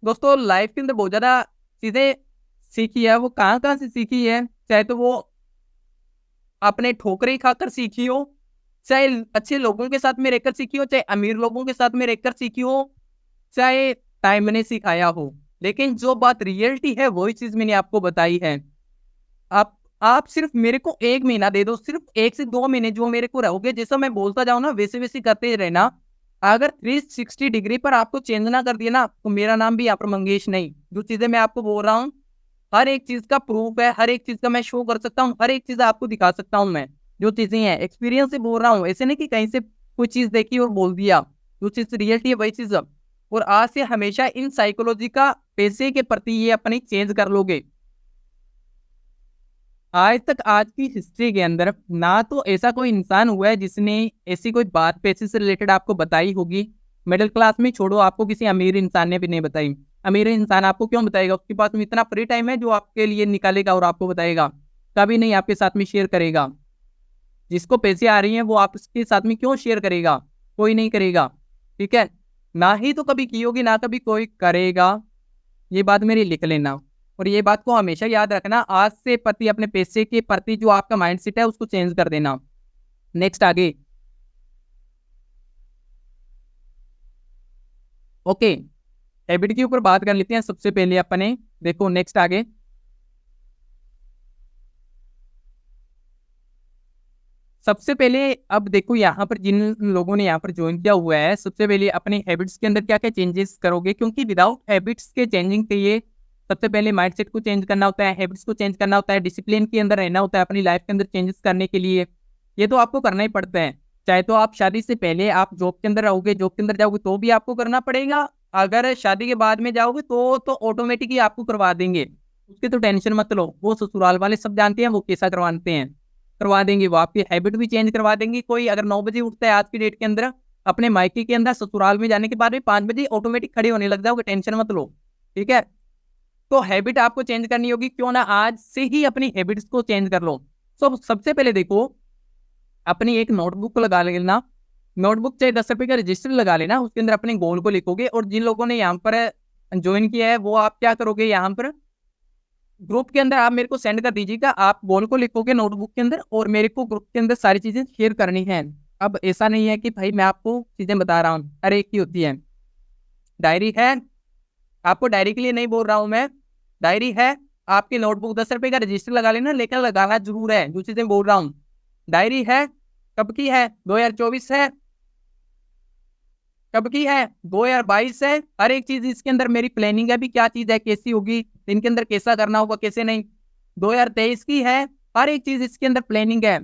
दोस्तों। लाइफ के अंदर बहुत ज्यादा चीजें सीखी है, वो कहाँ कहाँ से सीखी है, चाहे तो वो अपने ठोकरें खाकर सीखी हो, चाहे अच्छे लोगों के साथ में रहकर सीखी हो, चाहे अमीर लोगों के साथ में रहकर सीखी हो, चाहे टाइम ने सिखाया हो, लेकिन जो बात रियलिटी है वही चीज मैंने आपको बताई है। आप सिर्फ मेरे को 1 महीना दे दो, सिर्फ 1 से 2 महीने जो मेरे को रहोगे, जैसा मैं बोलता जाऊँ ना वैसे वैसे करते रहना। अगर 360 डिग्री पर आपको चेंज ना कर दिया ना तो मेरा नाम भी यहाँ पर मंगेश नहीं। जो चीजें मैं आपको बोल रहा हूँ हर एक चीज का प्रूफ है, हर एक चीज का मैं शो कर सकता हूँ, हर एक चीज आपको दिखा सकता हूँ। मैं जो चीजें हैं एक्सपीरियंस से बोल रहा हूँ, ऐसे नहीं कि कहीं से कोई चीज देखी और बोल दिया। जो चीज रियलिटी है वही चीज। और आज से हमेशा इन साइकोलॉजी का पैसे के प्रति ये अपनी चेंज कर लोगे। आज तक आज की हिस्ट्री के अंदर ना तो ऐसा कोई इंसान हुआ है जिसने ऐसी कोई बात पैसे से रिलेटेड आपको बताई होगी। मिडिल क्लास में छोड़ो, आपको किसी अमीर इंसान ने भी नहीं बताई। अमीर इंसान आपको क्यों बताएगा? उसके पास में इतना फ्री टाइम है जो आपके लिए निकालेगा और आपको बताएगा, कभी नहीं आपके साथ में शेयर करेगा। जिसको पैसे आ रही हैं वो आपके साथ में क्यों शेयर करेगा? कोई नहीं करेगा, ठीक है। ना ही तो कभी की होगी, ना कभी कोई करेगा। ये बात मेरी लिख लेना, और ये बात को हमेशा याद रखना। आज से प्रति अपने पैसे के प्रति जो आपका माइंडसेट है उसको चेंज कर देना। नेक्स्ट आगे, ओके, हैबिट के ऊपर बात कर लेते हैं सबसे पहले अपने। देखो नेक्स्ट आगे, सबसे पहले अब देखो यहाँ पर जिन लोगों ने यहाँ पर ज्वाइन किया हुआ है, सबसे पहले अपने हैबिट्स के अंदर क्या क्या चेंजेस करोगे, क्योंकि विदाउट हैबिट्स के चेंजिंग के लिए सबसे पहले माइंडसेट को चेंज करना होता है, हैबिट्स को चेंज करना होता है, डिसिप्लिन के अंदर रहना होता है अपनी लाइफ के अंदर चेंजेस करने के लिए। ये तो आपको करना ही पड़ता है। चाहे तो आप शादी से पहले आप जॉब के अंदर रहोगे, जॉब के अंदर जाओगे तो भी आपको करना पड़ेगा। अगर शादी के बाद में जाओगे तो ऑटोमेटिकली आपको करवा देंगे, उसकी तो टेंशन मत लो। वो ससुराल वाले सब जानते हैं वो कैसा करवाते हैं, करवा देंगे। वो आपकी हैबिट भी चेंज करवा देंगे। कोई अगर 9 बजे उठता है आज की डेट के अंदर, अपने मायके के अंदर ससुराल में जाने के बाद में 5 बजे ऑटोमेटिक खड़े होने लग जाओगे, टेंशन मत लो, ठीक है। तो हैबिट आपको चेंज करनी होगी, क्यों ना आज से ही अपनी हैबिट्स को चेंज कर लो। तो सबसे पहले देखो, अपनी एक नोटबुक लगा लेना। नोटबुक चाहे 10 रुपए का रजिस्टर लगा लेना, उसके अंदर अपने गोल को लिखोगे। और जिन लोगों ने यहाँ पर ज्वाइन किया है वो आप क्या करोगे, यहाँ पर ग्रुप के अंदर आप मेरे को सेंड कर दीजिएगा। आप गोल को लिखोगे नोटबुक के अंदर और मेरे को ग्रुप के अंदर सारी चीजें शेयर करनी है। अब ऐसा नहीं है कि भाई मैं आपको चीजें बता रहा हूँ, अरे एक ही होती है। डायरी है, आपको डायरी के लिए नहीं बोल रहा हूँ मैं, डायरी है आपकी नोटबुक 10 रुपए का रजिस्टर लगा लेना, लेकिन लगाना जरूर है। जो चीजें बोल रहा हूँ, डायरी है, कब की है, 2024 है, कब की है, 2022 है। हर एक चीज इसके अंदर मेरी प्लानिंग है भी, क्या चीज है, कैसी होगी, इनके अंदर कैसा करना होगा, कैसे नहीं। 2023 की है, हर एक चीज इसके अंदर प्लानिंग है।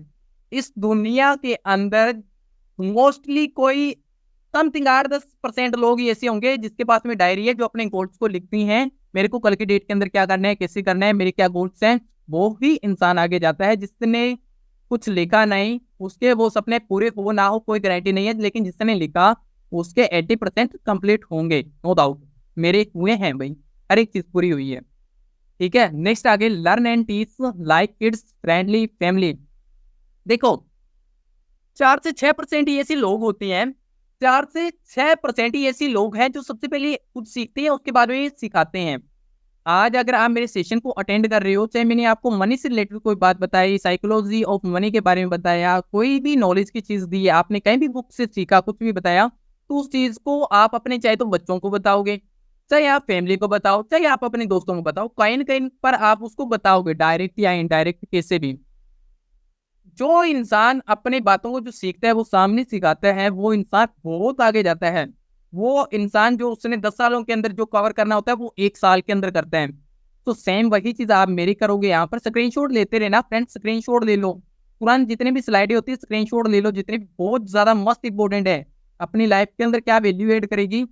इस दुनिया के अंदर मोस्टली कोई समथिंग 8-10% लोग ही ऐसे होंगे जिसके पास में डायरी है, जो अपने गोल्स को लिखती हैं। मेरे को कल की डेट के अंदर क्या करना है, कैसे करना है, मेरे क्या गोल्स हैं। वो ही इंसान आगे जाता है। जिसने कुछ लिखा नहीं, उसके वो सपने पूरे हो ना हो कोई गारंटी नहीं है, लेकिन जिसने लिखा उसके 80% कंप्लीट होंगे, नो डाउट। मेरे हुए हैं भाई, हर एक चीज पूरी हुई है, ठीक है। नेक्स्ट आगे, learn and teach like kids friendly family. देखो 4 से 6% ही ऐसे लोग होते हैं, 4 से 6% ही ऐसे लोग हैं जो सबसे पहले कुछ सीखते हैं, उसके बाद में सिखाते हैं। आज अगर आप मेरे सेशन को अटेंड कर रहे हो, चाहे मैंने आपको मनी से रिलेटेड कोई बात बताई, साइकोलॉजी ऑफ मनी के बारे में बताया, कोई भी नॉलेज की चीज दी है, आपने कहीं भी बुक से सीखा, कुछ भी बताया, तो उस चीज को आप अपने चाहे तो बच्चों को बताओगे, चाहे आप फैमिली को बताओ, चाहे आप अपने दोस्तों को बताओ, कहीं ना कहीं पर आप उसको बताओगे, डायरेक्ट या इनडायरेक्ट कैसे भी। जो इंसान अपनी बातों को जो सीखता है वो सामने सिखाता है, वो इंसान बहुत आगे जाता है। वो इंसान जो उसने 10 सालों के अंदर जो कवर करना होता है वो 1 साल के अंदर करता है। तो सेम वही चीज आप मेरी करोगे। यहाँ पर स्क्रीनशॉट लेते रहना फ्रेंड, स्क्रीनशॉट ले लो, पुरानी जितनी भी स्लाइडें होती है स्क्रीनशॉट ले लो, जितनी भी बहुत ज्यादा मस्त इंपॉर्टेंट है, अपनी लाइफ के अंदर क्या वैल्यू एड करेगी।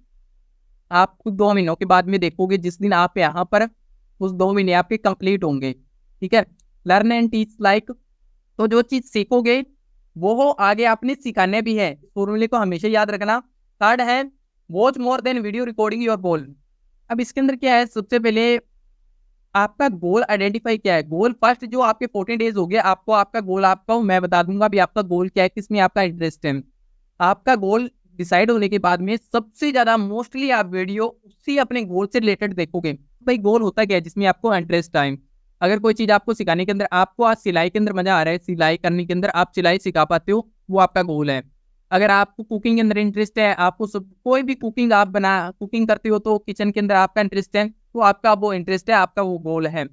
आप कुछ 2 महीनों के बाद में देखोगे, जिस दिन आप यहाँ पर उस 2 महीने आपके कंप्लीट होंगे, ठीक है। लर्न एंड टीच लाइक, तो जो चीज सीखोगे वो हो आगे आपने सिखाने भी है। फॉर्मूले को हमेशा याद रखना। थर्ड है, watch more than video recording your goal. अब इसके अंदर क्या है, सबसे पहले आपका गोल आइडेंटिफाई क्या है। गोल फर्स्ट जो आपके 14 डेज हो गए, आपको आपका गोल आपका मैं बता दूंगा अभी आपका गोल क्या है, किसमें आपका इंटरेस्ट है। आपका गोल डिसाइड होने के बाद में सबसे ज्यादा मोस्टली आप वीडियो उसी अपने गोल से रिलेटेड देखोगे। भाई गोल होता क्या है, जिसमें आपको इंटरेस्ट आए। अगर कोई चीज आपको सिखाने के अंदर, आपको आज सिलाई के अंदर मजा आ रहा है, सिलाई करने के अंदर आप सिलाई सिखा पाते हो, वो आपका गोल है। अगर आपको कुकिंग के अंदर इंटरेस्ट है, आपको सब कोई भी कुकिंग आप कुकिंग करते हो तो किचन के अंदर आपका इंटरेस्ट है, तो आपका वो इंटरेस्ट है, आपका वो गोल है।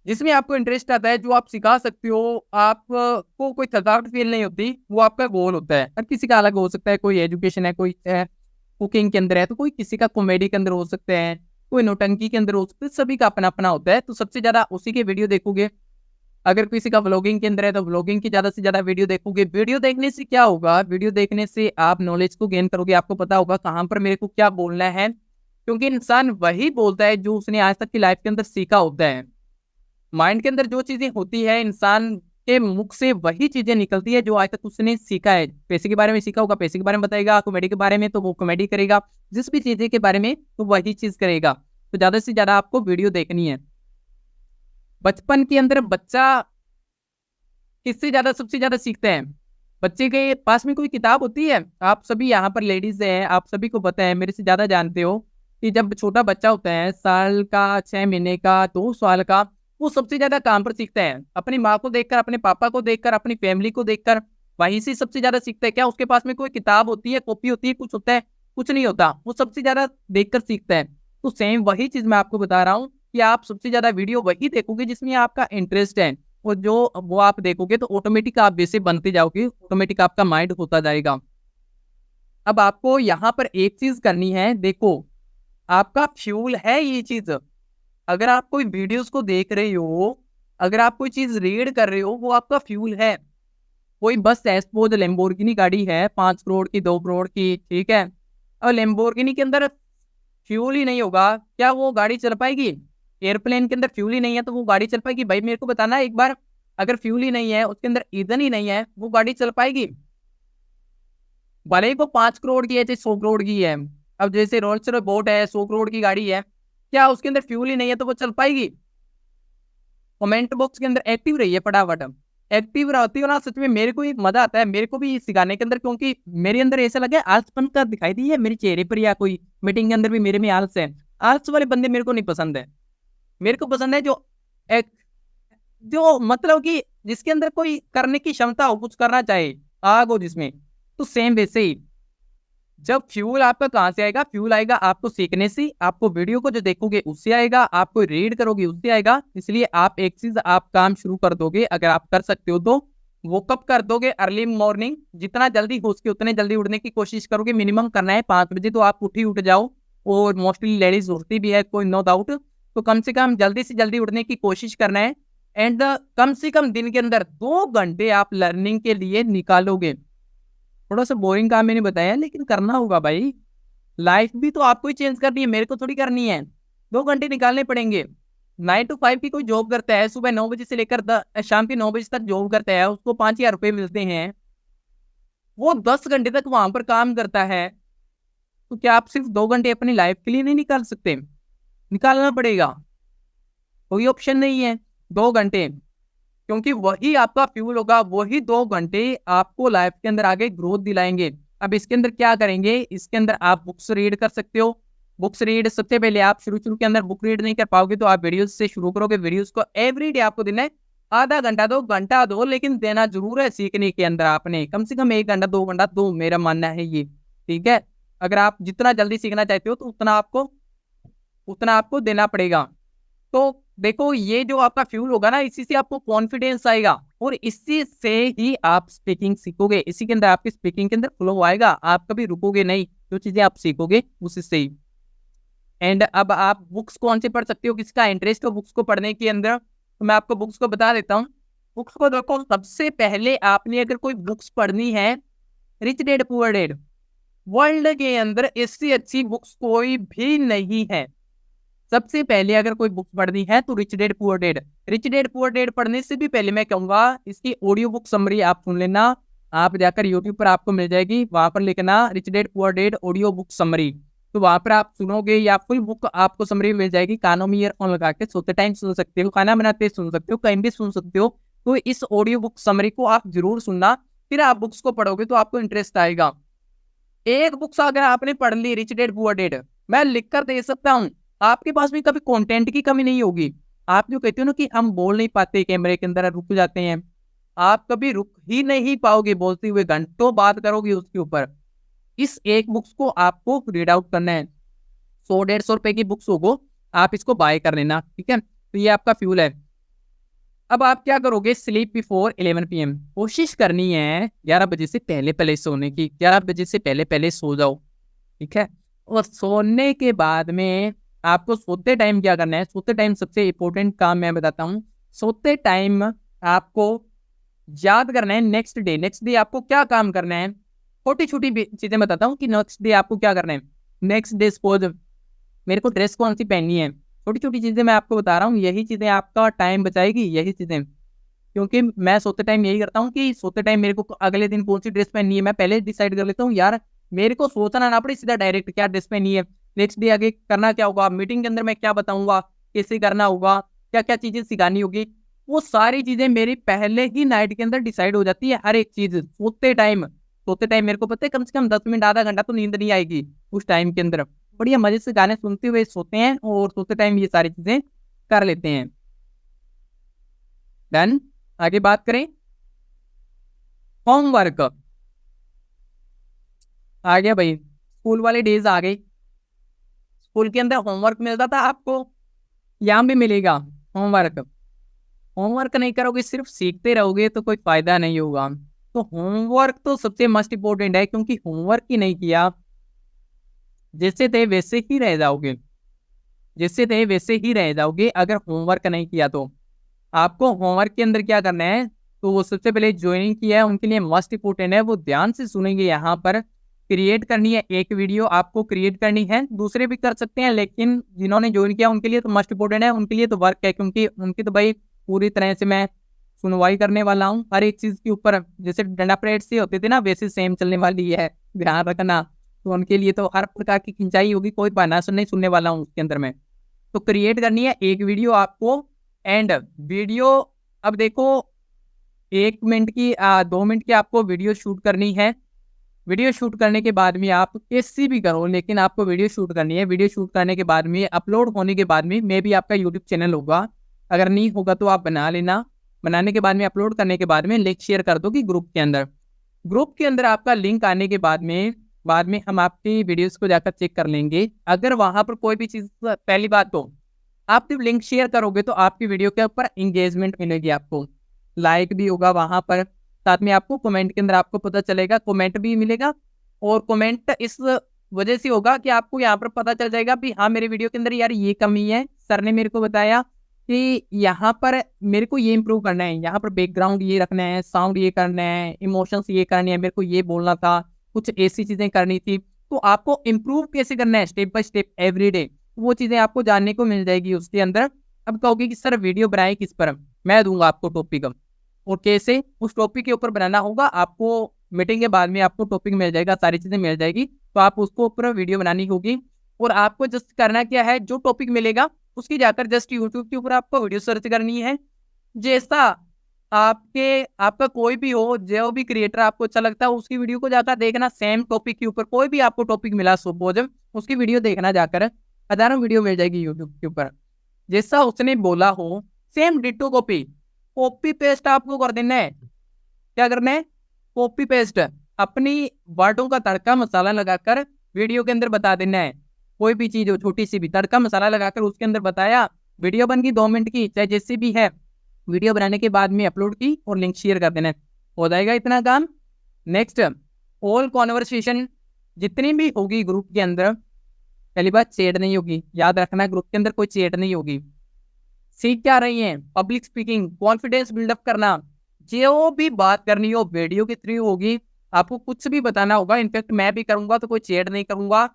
जिसमें आपको इंटरेस्ट आता है, जो आप सिखा सकते हो, आपको कोई थकावट फील नहीं होती, वो आपका गोल होता है। हर किसी का अलग हो सकता है, कोई एजुकेशन है, कोई कुकिंग के अंदर है, तो कोई किसी का कॉमेडी के अंदर हो सकते हैं, कोई नौटंकी के अंदर हो सकता है, सभी का अपना अपना होता है। तो सबसे ज्यादा उसी के वीडियो देखोगे। अगर किसी का व्लॉगिंग के अंदर है तो व्लॉगिंग की ज्यादा से ज्यादा वीडियो देखोगे। वीडियो देखने से क्या होगा, वीडियो देखने से आप नॉलेज को गेन करोगे, आपको पता होगा कहाँ पर मेरे को क्या बोलना है, क्योंकि इंसान वही बोलता है जो उसने आज तक की लाइफ के अंदर सीखा होता है। माइंड के अंदर जो चीजें होती है, इंसान के मुख से वही चीजें निकलती है जो आज तक उसने सीखा है। पैसे के बारे में सीखा होगा, पैसे के बारे में बताएगा, कॉमेडी के बारे में तो वो कॉमेडी करेगा, जिस भी चीजें के बारे में तो वही चीज करेगा। तो ज्यादा से ज्यादा आपको वीडियो देखनी है। बचपन के अंदर बच्चा किससे ज्यादा सबसे ज्यादा सीखता है? बच्चे के पास में कोई किताब होती है? आप सभी यहाँ पर लेडीज हैं, आप सभी को पता है, मेरे से ज्यादा जानते हो कि जब छोटा बच्चा होता है, साल का, 6 महीने का, 2 साल का, वो सबसे ज्यादा काम पर सीखता है। अपनी माँ को देखकर, अपने पापा को देखकर, अपनी फैमिली को देखकर, वहीं से सबसे ज्यादा सीखता है। क्या उसके पास में कोई किताब होती है, कॉपी होती है, कुछ होता है? कुछ नहीं होता। वो सबसे ज्यादा देखकर सीखता है। तो सेम वही चीज मैं आपको बता रहा हूँ कि आप सबसे ज्यादा वीडियो वही देखोगे जिसमें आपका इंटरेस्ट है, और जो वो आप देखोगे तो ऑटोमेटिक आप वैसे बनते जाओगे, ऑटोमेटिक आपका माइंड होता जाएगा। अब आपको यहाँ पर एक चीज करनी है, देखो आपका फ्यूल है ये चीज। अगर आप कोई वीडियोस को देख रहे हो, अगर आप कोई चीज रीड कर रहे हो, वो आपका फ्यूल है। कोई बस सपोज लेम्बोर्गिनी गाड़ी है 5 करोड़ की, 2 करोड़ की, ठीक है, और लेम्बोर्गिनी के अंदर फ्यूल ही नहीं होगा, क्या वो गाड़ी चल पाएगी? एयरप्लेन के अंदर फ्यूल ही नहीं है तो वो गाड़ी चल पाएगी? भाई मेरे को बताना एक बार, अगर फ्यूल ही नहीं है, उसके अंदर ईंधन ही नहीं है, वो गाड़ी चल पाएगी? भले ही वो 5 करोड़ की है चाहे 100 करोड़ की है। अब जैसे रोल्स रॉयस बोट है, 100 करोड़ की गाड़ी है, क्या उसके अंदर फ्यूल ही नहीं है तो वो चल पाएगी? कमेंट बॉक्स के अंदर एक्टिव रहिए फटाफट। एक्टिव रहती हो ना, सच में मेरे को एक मजा आता है, मेरे को भी सिखाने के अंदर, क्योंकि मेरे अंदर ऐसा लगे आलसपन का दिखाई दी है मेरे चेहरे पर, या कोई मीटिंग के अंदर भी मेरे में आलस है। आलस वाले बंदे मेरे को नहीं पसंद है। मेरे को पसंद है जो एक, जो मतलब कि जिसके अंदर कोई करने की क्षमता हो, कुछ करना चाहे, आग हो जिसमें। तो सेम वैसे ही जब फ्यूल आपका कहाँ से आएगा? फ्यूल आएगा आपको सीखने से, आपको वीडियो को जो देखोगे उससे आएगा, आपको रीड करोगे उससे आएगा। इसलिए आप एक चीज, आप काम शुरू कर दोगे, अगर आप कर सकते हो तो वो कब कर दोगे? अर्ली मॉर्निंग, जितना जल्दी हो सके उतने जल्दी उठने की कोशिश करोगे। मिनिमम करना है 5 बजे, तो आप उठ जाओ, और मोस्टली लेडीज उठती भी है, कोई नो डाउट। तो कम से कम जल्दी से जल्दी उठने की कोशिश करना है। एंड कम से कम दिन के अंदर 2 घंटे आप लर्निंग के लिए निकालोगे। थोड़ा सा बोरिंग काम मैंने बताया, लेकिन करना होगा भाई। लाइफ भी तो आपको ही चेंज करनी है, मेरे को थोड़ी करनी है। 2 घंटे निकालने पड़ेंगे। 9 to 5 की कोई जॉब करता है, सुबह 9 बजे से लेकर शाम के 9 बजे तक जॉब करता है, उसको 5,000 रुपये मिलते हैं, वो 10 घंटे तक वहां पर काम करता है। तो क्या आप सिर्फ 2 घंटे अपनी लाइफ के लिए नहीं निकाल सकते? निकालना पड़ेगा, कोई ऑप्शन नहीं है। 2 घंटे, क्योंकि वही आपका फ्यूल होगा, वही 2 घंटे आपको लाइफ के अंदर आगे ग्रोथ दिलाएंगे। अब इसके अंदर क्या करेंगे? इसके अंदर आप बुक्स रीड कर सकते हो। बुक्स रीड सबसे पहले, आप शुरू के अंदर बुक रीड नहीं कर पाओगे तो आप वीडियोस से शुरू करोगे। वीडियोस को एवरीडे आपको देना है, आधा घंटा दो, घंटा दो, लेकिन देना जरूर है। सीखने के अंदर आपने कम से कम 1 घंटा 2 घंटा दो, मेरा मानना है ये, ठीक है। अगर आप जितना जल्दी सीखना चाहते हो तो उतना आपको देना पड़ेगा। तो देखो, ये जो आपका फ्यूल होगा ना, इसी से आपको कॉन्फिडेंस आएगा, और इसी से ही आप स्पीकिंग सीखोगे। इसी के अंदर आपकी स्पीकिंग के अंदर फ्लो आएगा, आप कभी रुकोगे नहीं। जो चीजें आप सीखोगे उसी से ही। एंड अब आप बुक्स कौन से पढ़ सकते हो, किसका इंटरेस्ट हो बुक्स को पढ़ने के अंदर, तो मैं आपको बुक्स को बता देता हूँ। बुक्स को देखो, सबसे पहले आपने अगर कोई बुक्स पढ़नी है, rich dad poor dad, world के अंदर इससे अच्छी बुक्स कोई भी नहीं है। सबसे पहले अगर कोई बुक पढ़नी है तो rich dad poor dad. Rich dad poor dad पढ़ने से भी पहले मैं कहूंगा इसकी ऑडियो बुक समरी आप सुन लेना। आप जाकर यूट्यूब पर आपको मिल जाएगी, वहां पर लिखना rich dad poor dad audio book summary, तो वहां पर आप सुनोगे, या फुल बुक आपको समरी मिल जाएगी। कानों में ईयरफोन लगा के सोते टाइम सुन सकते हो, खाना बनाते सुन सकते हो, कहीं भी सुन सकते हो। तो इस ऑडियो बुक समरी को आप जरूर सुनना, फिर आप बुक्स को पढ़ोगे तो आपको इंटरेस्ट आएगा। एक बुक्स अगर आपने पढ़ ली रिच डैड पुअर डैड, मैं लिख कर दे सकता हूँ, आपके पास भी कभी कंटेंट की कमी नहीं होगी। आप जो कहते हो ना कि हम बोल नहीं पाते, कैमरे के अंदर रुक जाते हैं, आप कभी रुक ही नहीं पाओगे बोलते हुए, घंटों बात करोगे उसके ऊपर। इस एक बुक्स को आपको रीड आउट करना है। 100-150 रुपए की बुक्स होगो, आप इसको बाय कर लेना, ठीक है। तो ये आपका फ्यूल है। अब आप क्या करोगे? स्लीप बिफोर 11 PM, कोशिश करनी है 11 बजे से पहले पहले सोने की। 11 बजे से पहले पहले सो जाओ, ठीक है। और सोने के बाद में आपको सोते टाइम क्या करना है? सोते टाइम सबसे इंपॉर्टेंट काम मैं बताता हूँ। सोते टाइम आपको याद करना है नेक्स्ट डे आपको क्या काम करना है। छोटी छोटी चीजें बताता हूँ कि नेक्स्ट डे आपको क्या करना है। नेक्स्ट डे सपोज मेरे को ड्रेस कौन सी पहननी है, छोटी छोटी चीजें मैं आपको बता रहा हूँ, यही चीजें आपका टाइम बचाएगी, यही चीजें। क्योंकि मैं सोते टाइम यही करता हूँ कि सोते टाइम मेरे को अगले दिन कौन सी ड्रेस पहननी है मैं पहले डिसाइड कर लेता हूँ यार, मेरे को सोचना ना पड़े, सीधा डायरेक्ट क्या ड्रेस पहननी है, नेक्स्ट डे आगे करना क्या होगा, मीटिंग के अंदर मैं क्या बताऊंगा, कैसे करना होगा, क्या क्या चीजें सिखानी होगी, वो सारी चीजें मेरी पहले ही नाइट के अंदर डिसाइड हो जाती है। हर एक चीज सोते टाइम मेरे को पता है कम से कम 10 मिनट आधा घंटा तो नींद नहीं आएगी उस टाइम के अंदर, बढ़िया मजे से गाने सुनते हुए सोते हैं और सोते टाइम ये सारी चीजें कर लेते हैं। डन। आगे बात करें होमवर्क। आ गया भाई, स्कूल वाले डेज आ गए। स्कूल के अंदर होमवर्क मिलता था आपको, यहाँ भी मिलेगा होमवर्क। होमवर्क नहीं करोगे सिर्फ सीखते रहोगे तो कोई फायदा नहीं होगा। तो होमवर्क तो सबसे मस्ट इंपॉर्टेंट है, क्योंकि होमवर्क ही नहीं किया जैसे थे वैसे ही रह जाओगे, जैसे थे वैसे ही रह जाओगे अगर होमवर्क नहीं किया तो। आपको होमवर्क के अंदर क्या करना है, तो वो सबसे पहले ज्वाइनिंग किया है उनके लिए मस्ट इंपोर्टेंट है, वो ध्यान से सुनेंगे। यहाँ पर क्रिएट करनी है एक वीडियो, आपको क्रिएट करनी है, दूसरे भी कर सकते हैं लेकिन जिन्होंने ज्वाइन किया उनके लिए तो मस्ट इंपोर्टेंट है, उनके लिए तो वर्क है, क्योंकि उनकी तो भाई पूरी तरह से मैं सुनवाई करने वाला हूँ हर एक चीज के ऊपर। जैसे डंडा परेड से होते थे ना वैसे सेम चलने वाली है, ध्यान रखना। तो उनके लिए तो हर प्रकार की खिंचाई होगी, कोई बहाना नहीं सुनने वाला हूँ उसके अंदर में। तो क्रिएट करनी है एक वीडियो आपको, एंड वीडियो अब देखो 1 मिनट की 2 मिनट की आपको वीडियो शूट करनी है। वीडियो शूट करने के बाद में आप कैसी भी करो लेकिन आपको वीडियो शूट करनी है। वीडियो शूट करने के बाद में अपलोड होने के बाद में मे भी आपका यूट्यूब चैनल होगा, अगर नहीं होगा तो आप बना लेना। बनाने के बाद में अपलोड करने के बाद में लिंक शेयर कर दो कि ग्रुप के अंदर। ग्रुप के अंदर आपका लिंक आने के बाद में हम आपकी वीडियोस को जाकर चेक कर लेंगे। अगर वहां पर कोई भी चीज, पहली बात तो आप जब लिंक शेयर करोगे तो आपकी वीडियो के ऊपर इंगेजमेंट मिलेगी, आपको लाइक भी होगा वहां पर, साथ में आपको कमेंट के अंदर आपको पता चलेगा, कमेंट भी मिलेगा। और कमेंट इस वजह से होगा कि आपको यहाँ पर पता चल जाएगा कि हाँ मेरे वीडियो के अंदर यार ये कमी है, सर ने मेरे को बताया कि यहाँ पर मेरे को ये इंप्रूव करना है, यहाँ पर बैकग्राउंड ये रखना है, साउंड ये करना है, इमोशंस ये करने हैं, मेरे को ये बोलना था, कुछ ऐसी चीजें करनी थी। तो आपको इम्प्रूव कैसे करना है step by step every day, वो चीजें आपको जानने को मिल जाएगी उसके अंदर। अब कहोगे कि सर वीडियो बनाए किस पर, मैं दूंगा आपको टॉपिक, और कैसे उस टॉपिक के ऊपर बनाना होगा आपको। मीटिंग के बाद में आपको टॉपिक मिल जाएगा, सारी चीजें मिल जाएगी, तो आप उसको ऊपर वीडियो बनानी होगी। और आपको जस्ट करना क्या है, जो टॉपिक मिलेगा उसकी जाकर जस्ट यूट्यूब के ऊपर आपको वीडियो सर्च करनी है। जैसा आपका कोई भी हो, जो भी क्रिएटर आपको अच्छा लगता है उसकी वीडियो को जाकर देखना। सेम टॉपिक के ऊपर कोई भी आपको टॉपिक मिला सपोज, उसकी वीडियो देखना जाकर, हजारों वीडियो मिल जाएगी यूट्यूब के ऊपर। जैसा उसने बोला हो same ditto copy, copy paste आपको कर देना है। क्या करना है, कॉपी पेस्ट अपनी वर्डों का तड़का मसाला लगाकर वीडियो के अंदर बता देना है। कोई भी चीज हो, छोटी सी भी तड़का मसाला लगाकर उसके अंदर बताया, वीडियो बन गई 2 मिनट की चाहे जैसी भी है, वीडियो बनाने के बाद में अपलोड की और लिंक शेयर कर देना है, हो जाएगा इतना काम। नेक्स्ट, ऑल कॉन्वर्सेशन जितनी भी होगी ग्रुप के अंदर, पहली बात चैट नहीं होगी, याद रखना ग्रुप के अंदर कोई चैट नहीं होगी। सीख क्या रही हैं, पब्लिक स्पीकिंग, कॉन्फिडेंस बिल्डअप करना, जो भी बात करनी हो वीडियो के थ्रू होगी। आपको कुछ भी बताना होगा, इनफैक्ट मैं भी करूंगा तो कोई चैट नहीं करूंगा,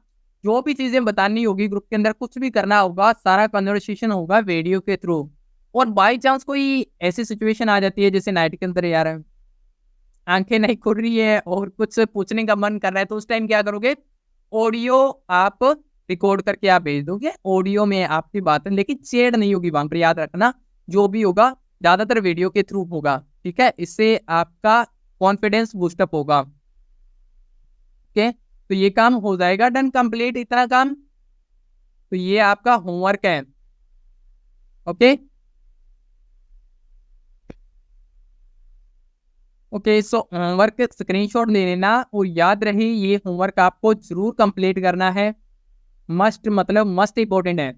जो भी चीजें बतानी होगी ग्रुप के अंदर, कुछ भी करना होगा, सारा कन्वर्सेशन होगा वीडियो के थ्रू। और बाई चांस कोई ऐसी सिचुएशन आ जाती है जैसे नाइट के अंदर यार आंखें नहीं खुल रही है और कुछ पूछने का मन कर रहा है, तो उस टाइम क्या करोगे, ऑडियो आप रिकॉर्ड करके आप भेज दोगे, ऑडियो में आपकी बात है, लेकिन चैट नहीं होगी वहां पर, याद रखना। जो भी होगा ज्यादातर वीडियो के थ्रू होगा, ठीक है, इससे आपका कॉन्फिडेंस बूस्टअप होगा। ओके, तो ये काम हो जाएगा डन कंप्लीट, इतना काम। तो ये आपका होमवर्क है। ओके ओके, सो होमवर्क स्क्रीनशॉट ले लेना और याद रहे ये होमवर्क आपको जरूर कंप्लीट करना है, मस्ट मतलब मस्ट इंपॉर्टेंट है।